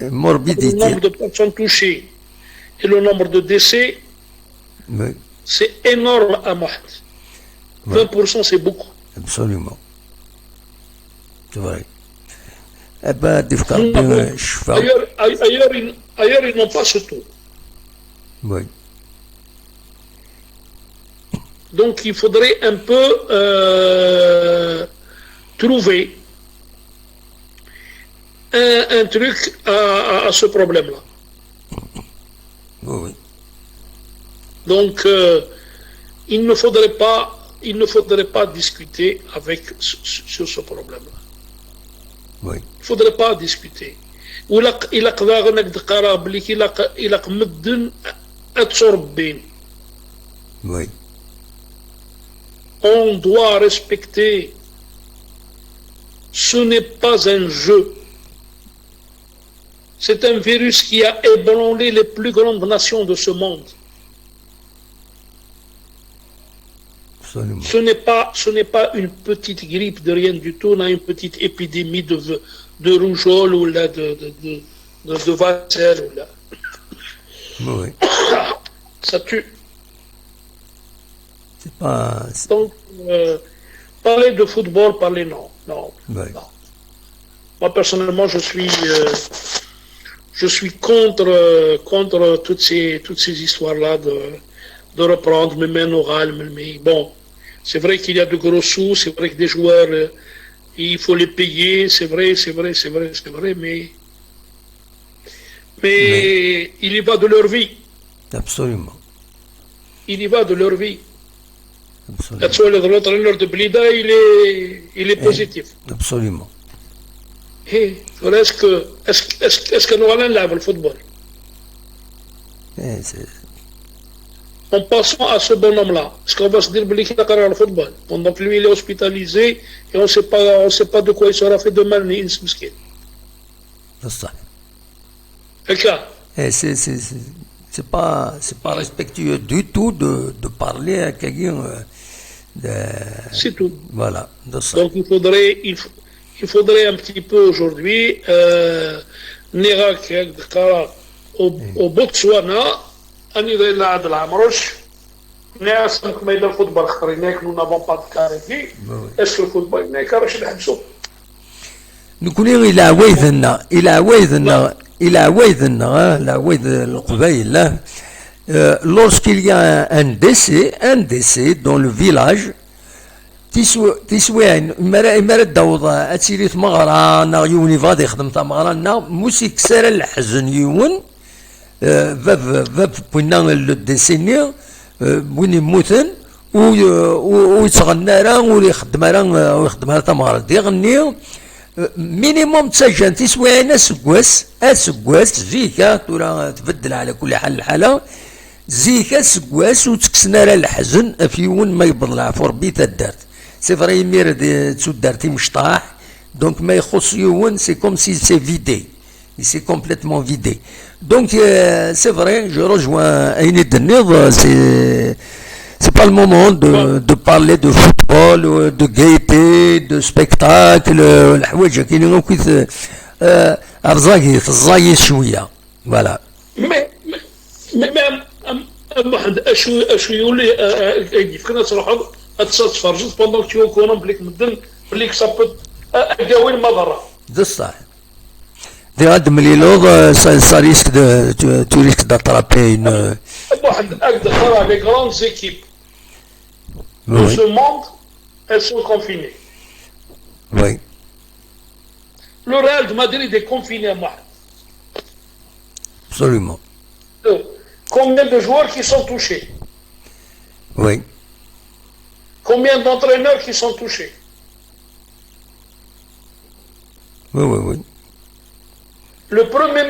morbidité. Le nombre de personnes touchées et le nombre de décès, oui. C'est énorme à Mohamed. 20% c'est beaucoup. Absolument. C'est vrai. Ailleurs, ils n'ont pas ce taux. Oui. Donc il faudrait un peu trouver un truc à ce problème-là. Oui, oui. Donc il ne faudrait pas discuter sur ce problème-là. Oui. Il ne faudrait pas discuter. إلا قضى غنك قرا بلي إلا قمدن أتشربين. Oui. On doit respecter. Ce n'est pas un jeu. C'est un virus qui a ébranlé les plus grandes nations de ce monde. Absolument. Ce n'est pas une petite grippe de rien du tout, on a une petite épidémie de rougeole ou là de varicelle. Ou là. Oui. Ça tue. C'est pas. Donc, parler de football, parler non. Non. Oui. Non. Moi, personnellement, je suis contre toutes ces histoires-là de reprendre, même un oral, mais bon. C'est vrai qu'il y a de gros sous, c'est vrai que des joueurs, il faut les payer, c'est vrai, mais il y va de leur vie. Absolument. Il y va de leur vie. Absolument. L'entraîneur de Blida, il est positif. Absolument. Et est-ce que nous allons là le football? En passant à ce bonhomme-là, est-ce qu'on va se dire qu'il a carrière le football? Pendant que lui, il est hospitalisé et on ne sait pas de quoi il sera fait demain, ni une miskin. C'est ça. C'est le cas. C'est pas respectueux du tout de parler à quelqu'un. C'est tout. Voilà. De ça. Donc il faudrait un petit peu aujourd'hui au Botswana. Nous n'avons pas de cas ici. Est-ce que le football n'est qu'à rechercher? نقول إلى عويذنا القبائل lorsqu'il y a un décès dans le village تسوى مرة داوض أتسيري ثمغرة نا يوني فادي خدم ثمغرة نا موسيك سارة الحزن يون فاف بوينا الديسيني وين يموتن ويتغنى راه ويخدم راه ثمغرة ديغني مينيموم تسجل تسوى انا سكواس زيكا تورا تبدل على كل حال الحالة زيكا سكواس وتكسنا راه الحزن افيون ما يبضلع فور بيت الدارت سي فري يمير تسودارتي مشطاح دونك ما يخص يون سي كوم سي سي فيدي سي كومبليتمون فيدي دونك سي فري جو رجوان اين الدنيض c'est pas le moment de parler de football, de gaieté, de spectacle, الحوايج كاينين وكيف الزايد شويه فوالا. Mais واحد اشو يولي كنا تروحوا تتفرجوا pendant que tu es au courant بليك مدن بليك صابت داوي المضره. ده صح. دي غاد مليلوض سا ريسك تو ريسك d'attraper une. واحد اقدر les grandes équipes de ce monde, elles sont confinées. Oui. Le Real de Madrid est confiné à Mohamed. Absolument. Combien de joueurs qui sont touchés? Oui. Combien d'entraîneurs qui sont touchés? Oui. Le premier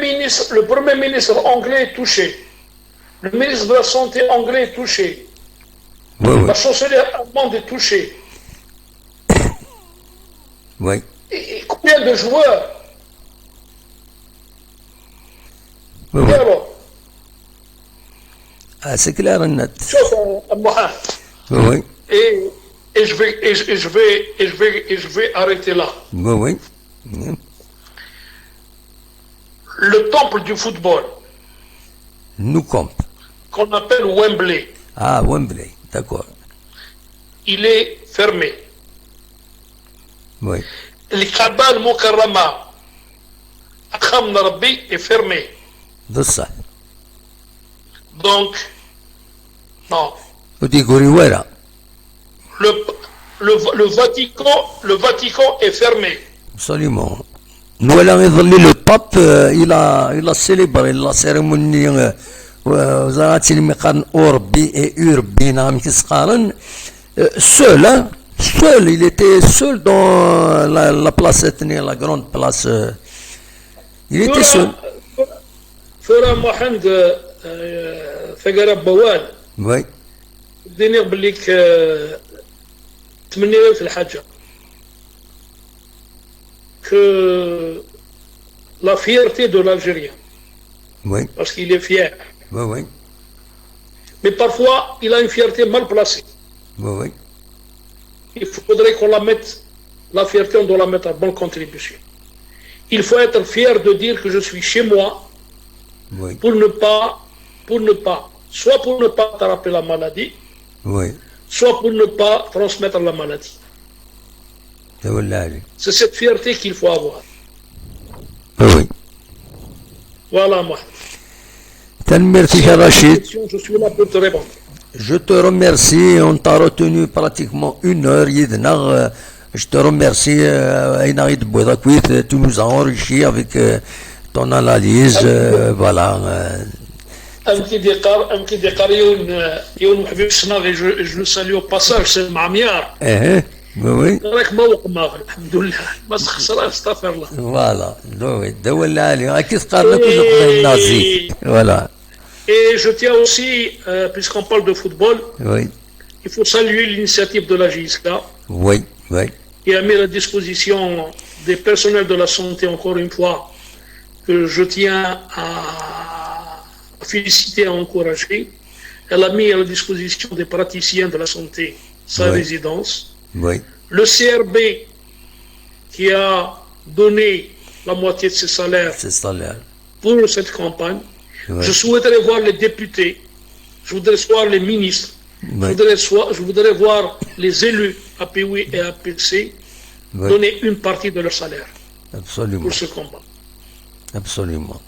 ministre anglais est touché. Le ministre de la Santé anglais est touché. Oui. La chancelière allemande est touchée. Oui. Et combien de joueurs? Oui. Et alors? Ah, c'est clair, net. Oui. Et je vais arrêter là. Oui. Le temple du football. Nous compte. Qu'on appelle Wembley. Ah, Wembley, d'accord. Il est fermé. Oui. Le Kaaba al-Mukarrama, Akham Narbi, est fermé. De ça. Donc, non. وديكوري ولا Le, le Vatican est fermé. absolument ولا يظل لو باب الى سيليبري لا سيريموني وزارات المقارن اوروبي اي اوروبي نعم كيسقارن seul seul il était seul dans la place la grande place il était seul فورا محمد ثقرة بوال oui بديني بليك 80 في الحاجة que la fierté de l'Algérien oui parce qu'il est fier oui oui mais parfois il a une fierté mal placée. oui oui Il faudrait qu'on la mette, la fierté, on doit la mettre à bonne contribution. Il faut être fier de dire que je suis chez moi oui pour ne pas, soit pour ne pas attraper la maladie, oui soit pour ne pas transmettre la maladie. تولى عليك C'est cette fierté qu'il faut avoir. oui Voilà, moi. تنمرتك يا رشيد Je suis là pour te répondre. Je te remercie, on t'a retenu pratiquement 1 heure, Yedna. Je te remercie, Aïnaïd Boudakwit, tu nous as enrichi avec ton analyse, voilà. Un petit départ, Youn Habib Snag, et je le salue au passage, c'est Mamiar. Oui. راك موق ماغ الحمد لله ما تخسر استغفر الله. Voilà, دول علي أكيد قارنا كل قضايا النازي. Voilà. Et je tiens aussi, puisqu'on parle de football, Oui. il faut saluer l'initiative de la JISCA Oui, oui. qui a mis à disposition des personnels de la santé, encore une fois, que je tiens à féliciter et à encourager. Elle a mis à la disposition des praticiens de la santé sa résidence. Oui. Le CRB qui a donné la moitié de ses salaires pour cette campagne. Ouais. Je souhaiterais voir les députés, je voudrais voir les ministres, je voudrais voir les élus APOI et APC donner une partie de leur salaire. Absolument. Pour ce combat. Absolument.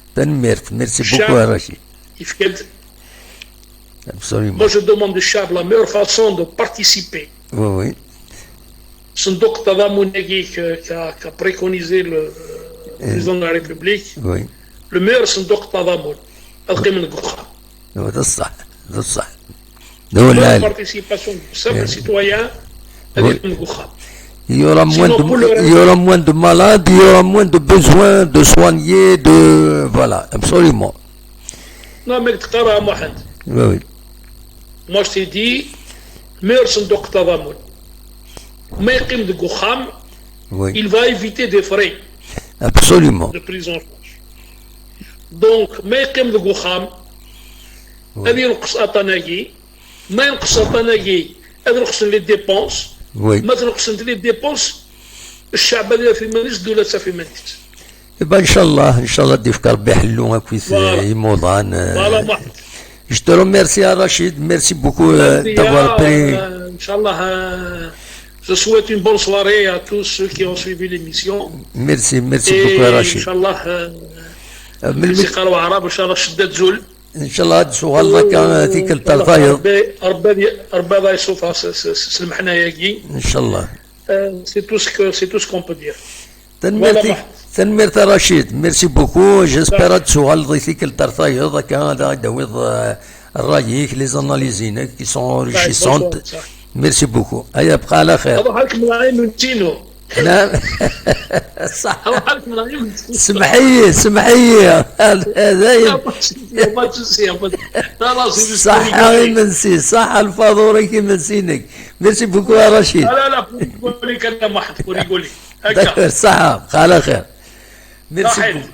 Merci beaucoup, Rachid. Absolument. Moi, je demande de Chab la meilleure façon de participer. Oui, oui. C'est un docteur Damounegui qui a préconisé le président de la République. Oui. Le meilleur, c'est un docteur Damoun. ده الصح ده الصح ده هو اللي participation du simple citoyen il y aura moins de malades, il y aura moins de besoin de soigner, de voilà, absolument. Non mais تقرا واحد. Oui. Moi je t'ai dit meilleur c'est docteur Damoun. ما يقيم de Goukham, il va éviter des frais. Absolument. De prise en charge. Donc ما يقيم de Goukham هذه ينقص أطناجي ما ينقص أطناجي هذا ينقص لي ديبونس ما تنقص لي ديبونس الشعب هذا في مانيس الدولة في مانيس إن شاء الله ديفك ربي يحلو كويس يموضان Je te remercie Rachid, merci beaucoup d'avoir pris. Inch'Allah, je souhaite une bonne soirée à tous ceux qui ont suivi l'émission. Merci beaucoup Rachid. Inch'Allah, يقرأوا عرب إن شاء الله شدة زول. ان شاء الله هاد الشغل كان ذيك التلفايض ربي يصوفها سمحنا ياكي ان شاء الله سي تو سكون بو دير تنميرت رشيد ميرسي بوكو جيسبير هاد الشغل ذيك التلفايض كان هذا يدوض الرايك لي زاناليزينك كي سون اوريشيسونت ميرسي بوكو هيا بقى على خير هذا حالك ملاعين من تينو نعم صح سمحي هذا صح منسي صح الفاضوري كي منسينك ميرسي بوكو يا رشيد لا قولي كلام واحد قولي هكا صح على خير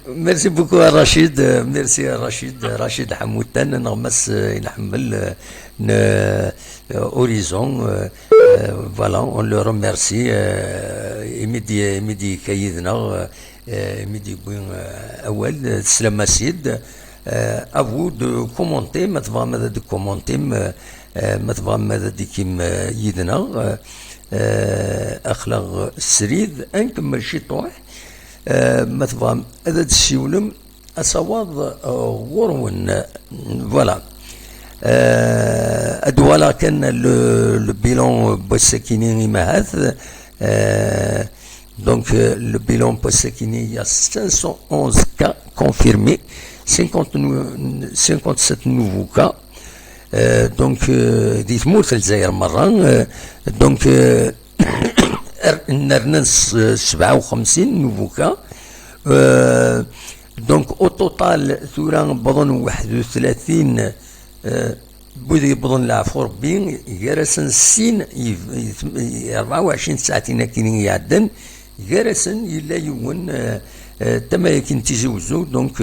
ميرسي بوكو يا رشيد ميرسي يا رشيد حمود تن نغمس نحمل Horizon, voilà, on le remercie. Midi Kayidna, Midi Bouin Awel, Slamasid. À vous de commenter, maintenant, de commenter, maintenant, de Kim Yidna, أخلاق السريد أنكمل شي طوح مثلا هذا السيولم أصوات غورون فوالا أدوالا كان le bilan Bossakini Mahath. Donc le bilan Bossakini, il y a 511 cas confirmés, 57 nouveaux cas. Donc دي تموت الجزائر مرة. donc الناس 57 nouveaux cas. donc au total ثورا بظن 31 بدي بظن العفو ربي جرسن سين 24 ساعة كاين يعدن جرسن يلا يون تما يكن تيزوزو دونك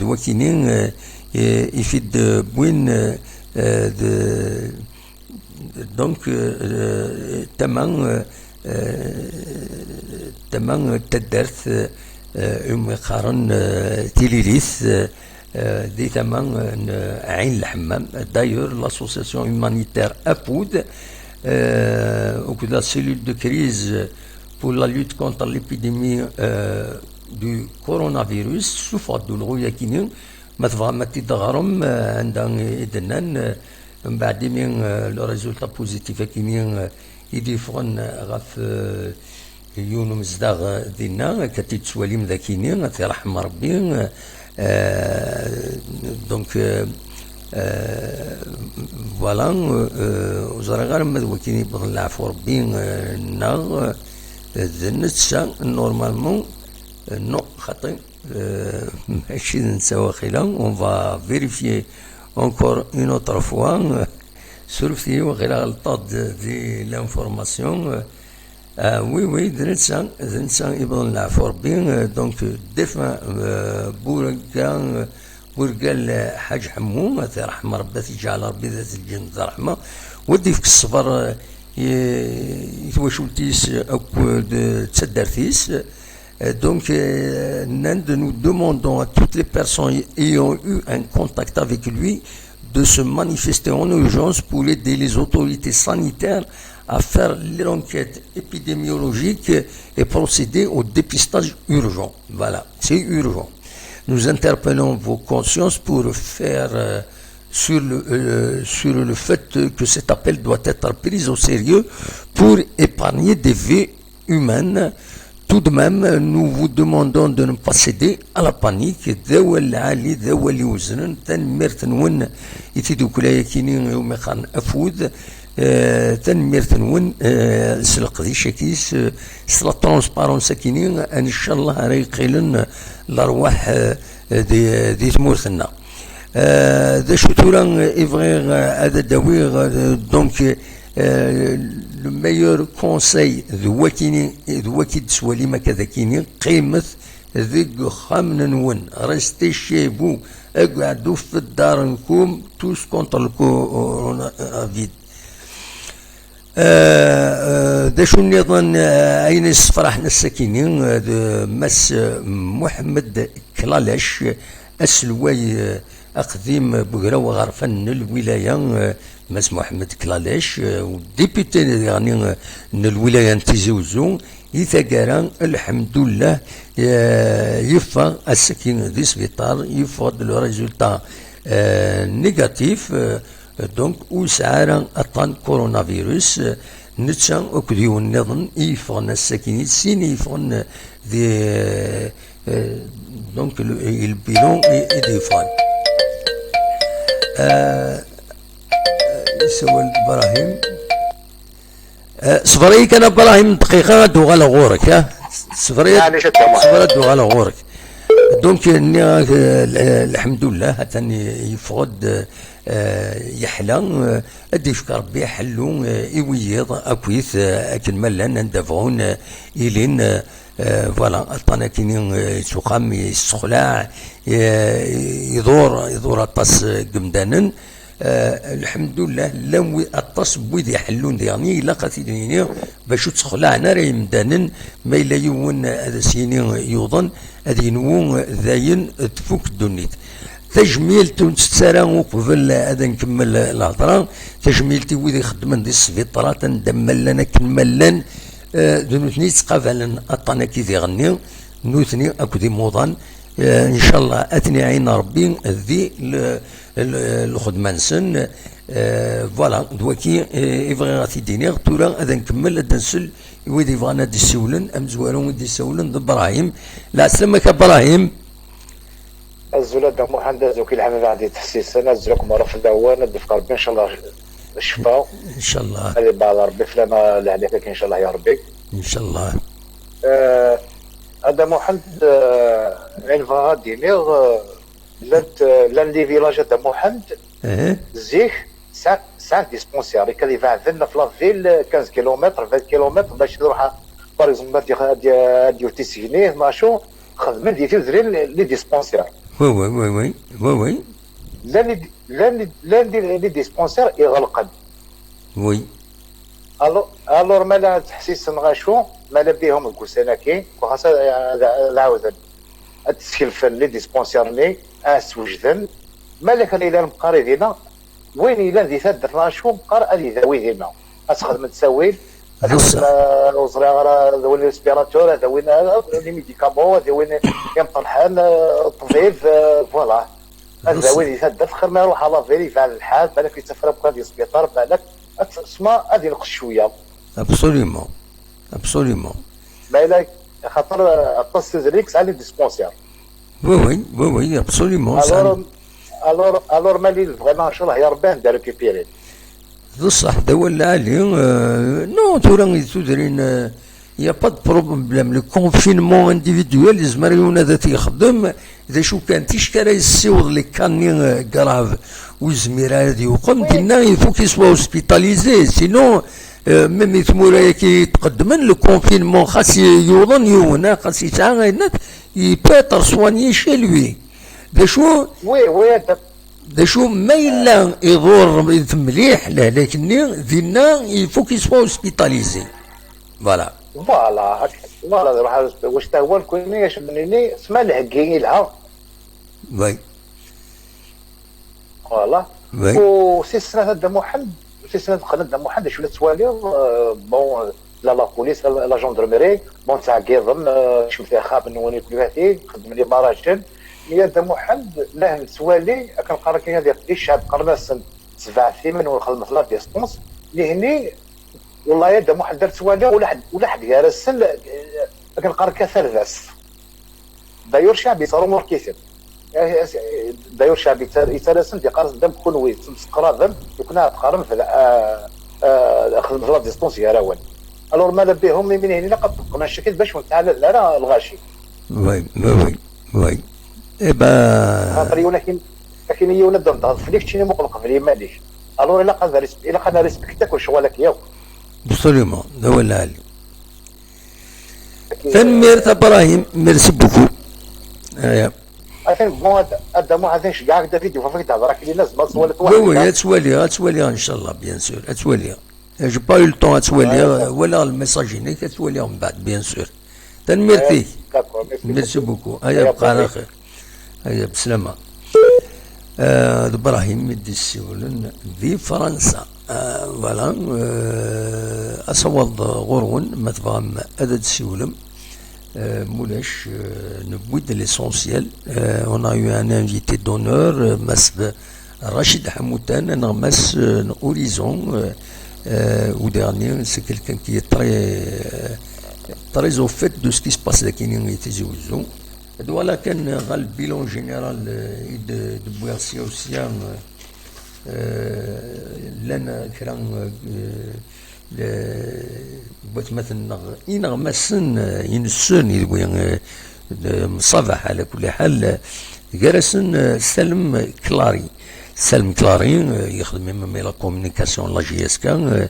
دو كاينين يفيد بوين دونك تما تدرت قارن تيليليث دي ثمان عين الحمام. D'ailleurs, l'association humanitaire APOUD, la cellule de crise pour la lutte contre l'épidémie du coronavirus, souffre de l'rouillakinin, ما تدغرم عندنا إذنان من بعد من le résultat positif كينين يديفون غف يونو مزداغ دينا كتيت سواليم ذاكينين ترحم ربي. Donc voilà, وزرغار مدوكيني بغن العفو ربي ناغ ذنتسا نورمالمون نو خطي ماشي نساو خيلا. on va vérifier encore une autre fois سورفتي وغير غلطات دي l'information. Oui, ذنتسا يبغن العفو ربي. donc دفع بورقال حاج حمو رحمه ربي تجعل ربي ذات الجنة رحمه ودي فيك الصبر يتواشولتيس او تسدرتيس. Donc, nous demandons à toutes les personnes ayant eu un contact avec lui de se manifester en urgence pour aider les autorités sanitaires à faire l'enquête épidémiologique et procéder au dépistage urgent. Voilà, c'est urgent. Nous interpellons vos consciences pour faire sur le fait que cet appel doit être pris au sérieux pour épargner des vies humaines. Tout de même, nous vous demandons de ne pas céder à la panique. ذوى العالي ذوى اللي وزنن تنميرت نون يتيدو كلايا كينين يوم خان أفود تنميرت نون سلق ذي شكيس سلا ترونسبارونس كينين إن شاء الله ريقيلن الأرواح دي تمورتنا. ذا شو تورا إفغير هذا داوير دونك le meilleur conseil de Wakid Swalima Kadakini, قيمة ذيك خامن نون restez chez vous اقعدوا في داركم tous contre le coronavirus. ذا شو نظن أين الصفراح الساكنين مس محمد كلالش أسلوي أقديم بقراوة غرفن الولاية مس محمد كلالش وديبيتي يعني الولاية تيزي وزو يثقران الحمد لله يفا السكين دي سبيطار يفا لو ريزولتا نيجاتيف دونك وسعارا أطان كورونا فيروس نتسان أكديو النظن يفغن السكين سين يفغن دي دونك البيلون يديفغن يسوى إبراهيم صفري كان إبراهيم دقيقة دوغا لغورك صفري دوغا لغورك دونك الحمد لله هتاني يفقد يحلى ادي فك ربي حلو يويض اكويث اكن ملان ندفعون الين فوالا الطناكين سقام يسخلاع يدور الطاس قمدانا الحمد لله لو الطاس بويد يحلون يعني لا قتيلين باش تسخلاعنا راهي مدانا ما الا يون هذا سيني يوضن هذه نوون ذاين تفوك الدنيت تجميل تنسرا وقبل هذا نكمل الهضره تجميلتي ويدي خدمن دي السفيطرة تندمل لنا كنملان نوثني تقابلن اطانا كي غني نوثني اكو دي موضان ان شاء الله اثني عين ربي ذي الخدمه نسن فوالا دواكي يبغي غادي يديني تورا غادي نكمل غادي نسل ويدي يبغانا دي السولن ام زوارون ويدي السولن ابراهيم لا سلامك ابراهيم الزولاد دا محمد زوكي العام بعد تحسيس سنه زوك مره في الدوانه دفق ربي ان شاء الله الشفاء ان شاء الله هذه بعد ربي فلان اللي عليك ان شاء الله يا ربي ان شاء الله هذا محمد الفا دينيغ لان لي فيلاج هذا محمد زيك سان ديسبونسير كان يفعل في لافيل 15 كيلومتر 20 كيلومتر باش تروح باغ اكزومبل ديال تيسينيه ماشو خدمه ديال تزرين لي ديسبونسير وي وي وي وي وي وي لي ديسبونسير يغلقن وي الور مالا تحسيس نغاشو مالا بيهم الكوساناكي وخاصة العاوزن تسكلفن لي ديسبونسيرني اسوجدن مالا كان الى المقاري وين الى ذي ثدر ناشو مقار ادي ذوي دينا اسخدم تسويل وزرا ذوين الاسبيراتور ذوين لي ميديكامون ذوين يمطرحان طبيب فوالا ذوين يثدر خير ما يروح على فيري فعل الحال بالك يسافر بقى في السبيطار بالك تسمى ادي نقص شويه ابسوليومون بالك خاطر التصل ريكس على ديسبونسير وي وي ابسوليومون الور مالي فريمون ان شاء الله يا ربي ندير ريكوبيري بصح دول العالي نو تورا تدرين يا با دو بروبليم لو كونفينمون انديفيدوال زمريون هذا تيخدم اذا شو كان تيشكرا يسيوض لي كاني كراف وزمير هذه وقم دينا يفو كي سوا هوسبيتاليزي سينو ميم يتمورا كي يتقدمن لو كونفينمون خاص يوضن يونا خاص يسعى يباتر سواني شي لوي دا شو دا شو ما إلا يضر مليح لا لكن دينا يفو كي سوا هوسبيتاليزي فوالا واش تا هو الكوني اش منيني اسمها الهكي لها وي فوالا وسي سنه هذا محمد سي سنه خدمت محمد شو تسوالي بون لا بوليس لا جوندرميري بون تاع كيظن شفت فيها خاب نوني كلاتي خدم لي مراجل يا دا محمد له تسوالي كنقرا كاين هذه الشعب قرناس 87 ونخدم في لا ديستونس اللي هني والله يا دا محمد درت سوالي ولا حد جالس كنقرا كثرث دايور شعبي صاروا مركزين دايور شعبي يترسم دي قرص دم كونوي تقرا وكنا تقارن في اخذ في لا ديستونس يا راول الور ماذا بهم من هنا قد قنا الشكل باش نتعلل لا الغاشي وي ايبا خاطر لكن يونا نبدا فليك شنو مقلق في ماليش الور الا قد ريسبكتك وشغلك ياك بصريمون هو العالي تنمير ابراهيم ميرسي بوكو عشان بون هذا ما عادش كاع هذا فيديو فيك تهضر راك الناس ما تصولت واحد وي تسواليها ان شاء الله بيان سور تسواليها جو با يو لو طون تسواليها ولا الميساجيني تسواليها من بعد بيان سور تنميرتي ميرسي بوكو هيا بقى على خير هيا بسلامة ابراهيم يدي السولن في فرنسا فوالا اصوض غرون ما تفهم عدد السولم مولاش نبويد ليسونسيال on a eu un invité d'honneur مس Rachid Hamoutan نغمس Horizon au dernier c'est quelqu'un qui est très au fait de ce qui se passe لكن يتجي وزو voilà كان غال البيلون جينيرال de Boursia aussi لنا كران بغيت مثلا ينغمسن ينسون يقول مصافح على كل حال جالسن سلم كلاري يخدم ميم لا كومونيكاسيون لا جي اس كان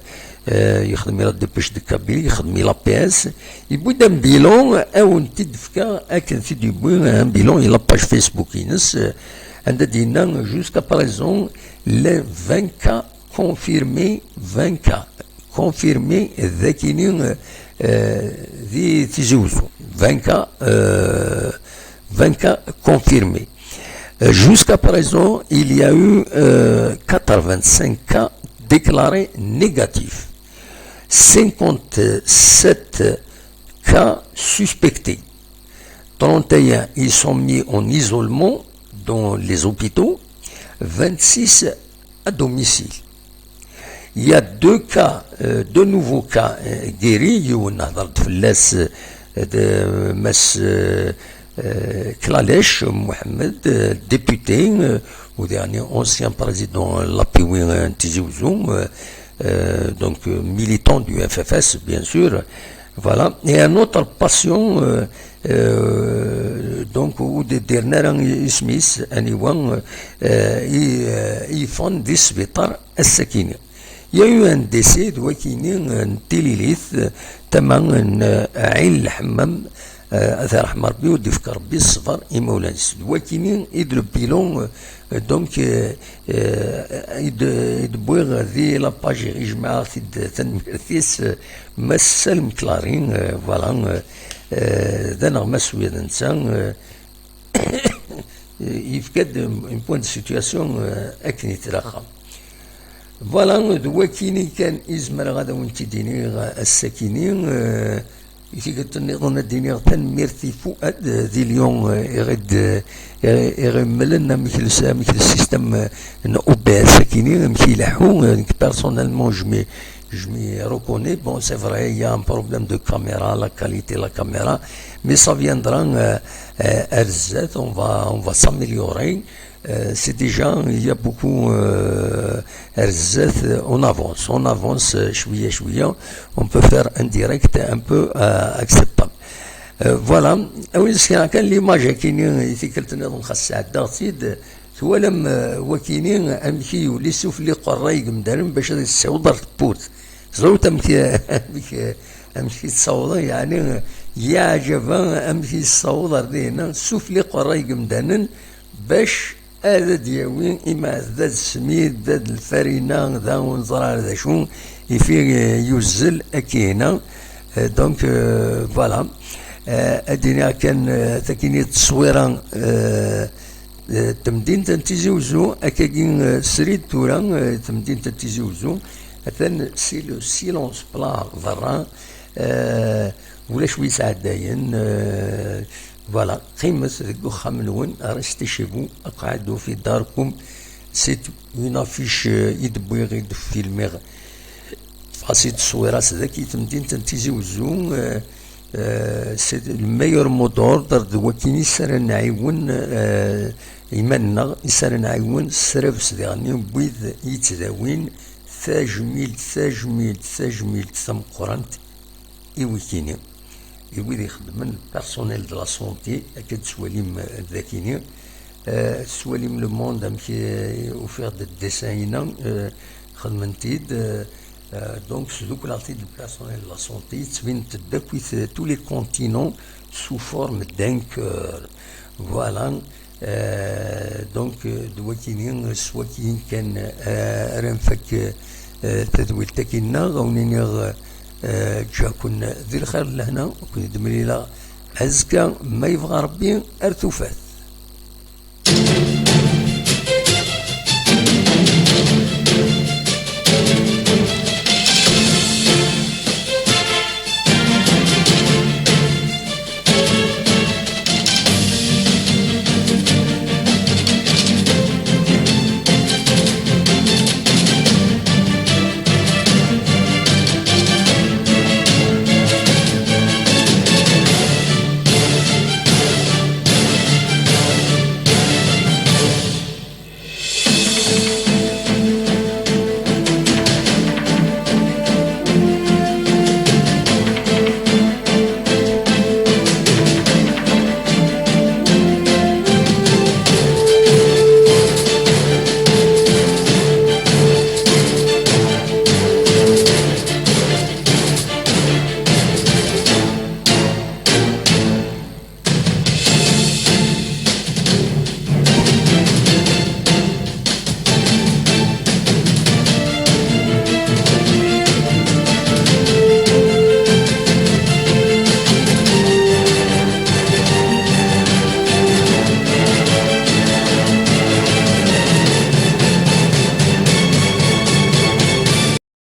يخدم لا ديبيش دو كابيل يخدم لا بي اس يبدا بيلون او تدفكا اكن في دي بوين بيلون الى باج فيسبوك ينس عند دينا جوسكا بريزون لي 20 كا كونفيرمي 20 كا confirmé ذاكينين ذي تيزوزو 20 cas confirmés. Jusqu'à présent, il y a eu 85 cas déclarés négatifs, 57 cas suspectés. 31, ils sont mis en isolement dans les hôpitaux. 26 à domicile. Il y a deux cas, deux nouveaux cas guéris. On a de Mas Klalech Mohamed, député, au dernier ancien président Lapioui Tizi Ouzou, donc militant du FFS, bien sûr. Voilà. Et un autre patient, donc, ou de dernier Smith, Aniwan, il font des svitar à Sakine. Il y a eu un décès de Wakini, un Tililith, Taman, Aïl Hammam, Athar Ahmarbi, ou Difkarbi, Svar, et Moulans. Wakini, et le bilan, donc, de boire la page Rijma, de Tanmirthis, Massal Mklarin, voilà, d'un armasouya d'insan, il fait un point de situation aknitracha. Voilà, de Wakini كان إزمر غدا وانت دينير الساكنين يتيقت النظام الدينير تنميرتي فؤاد ذي اليوم يغملنا مثل السيستم نوبا الساكنين مثل لحو personnellement je m'y reconnais. Bon, c'est vrai, il y a un problème de caméra, la qualité de la caméra, mais ça viendra à RZ, on va s'améliorer. C'est déjà, il y a beaucoup RZ, on avance, chouïa, on peut faire un direct un peu acceptable. Voilà, كان l'image كاينين يتكلتنا نخص عداغتيد ولم وكينين امشي وليسوف لي قراي مدارن باش يصوضر تبوت زوت امشي تصوض يعني يا عجبا امشي تصوضر دينا سوف لي قراي مدارن باش هذا دياوين إما ذا السميد ذا الفرينة ذا ونزرار ذا شو يفي يوزل أكينا دونك فوالا أدينا كان تكيني تصويرا تمدين تنتيزي وزو أكاكين سريد تورا تمدين تنتيزي وزو أثن سي لو سيلونس بلا ضرا ولا شوي سعداين فوالا قيمة الوخام نون رستي شيفو اقعدوا في داركم سيت اون افيش يدبوي غير فيلميغ فاسيت الصويرات ذاك يتمدين تنتيزي وزو سي الميور مودور درد وكيني سر نعيون يمنا يسر نعيون سرفس ديغني بويذ يتداوين ثاجميل ثم قرانت إيوكيني يقول يخدم البيرسونيل دو لا سونتي اكيد سواليم ذاكيني سواليم لو موند امشي اوفير دو ديساينا خدمنتيد دونك سدوك لارتي دو بيرسونيل دو لا سونتي تبين تداكويت تو لي كونتينون سو فورم دان كور فوالا دونك دواكيني سواكين كان رنفك تدويل تاكينا غونينيغ جاكن ذي الخير لهنا وكن دمريلا أزكى ما يبغى ربي أرتوفات.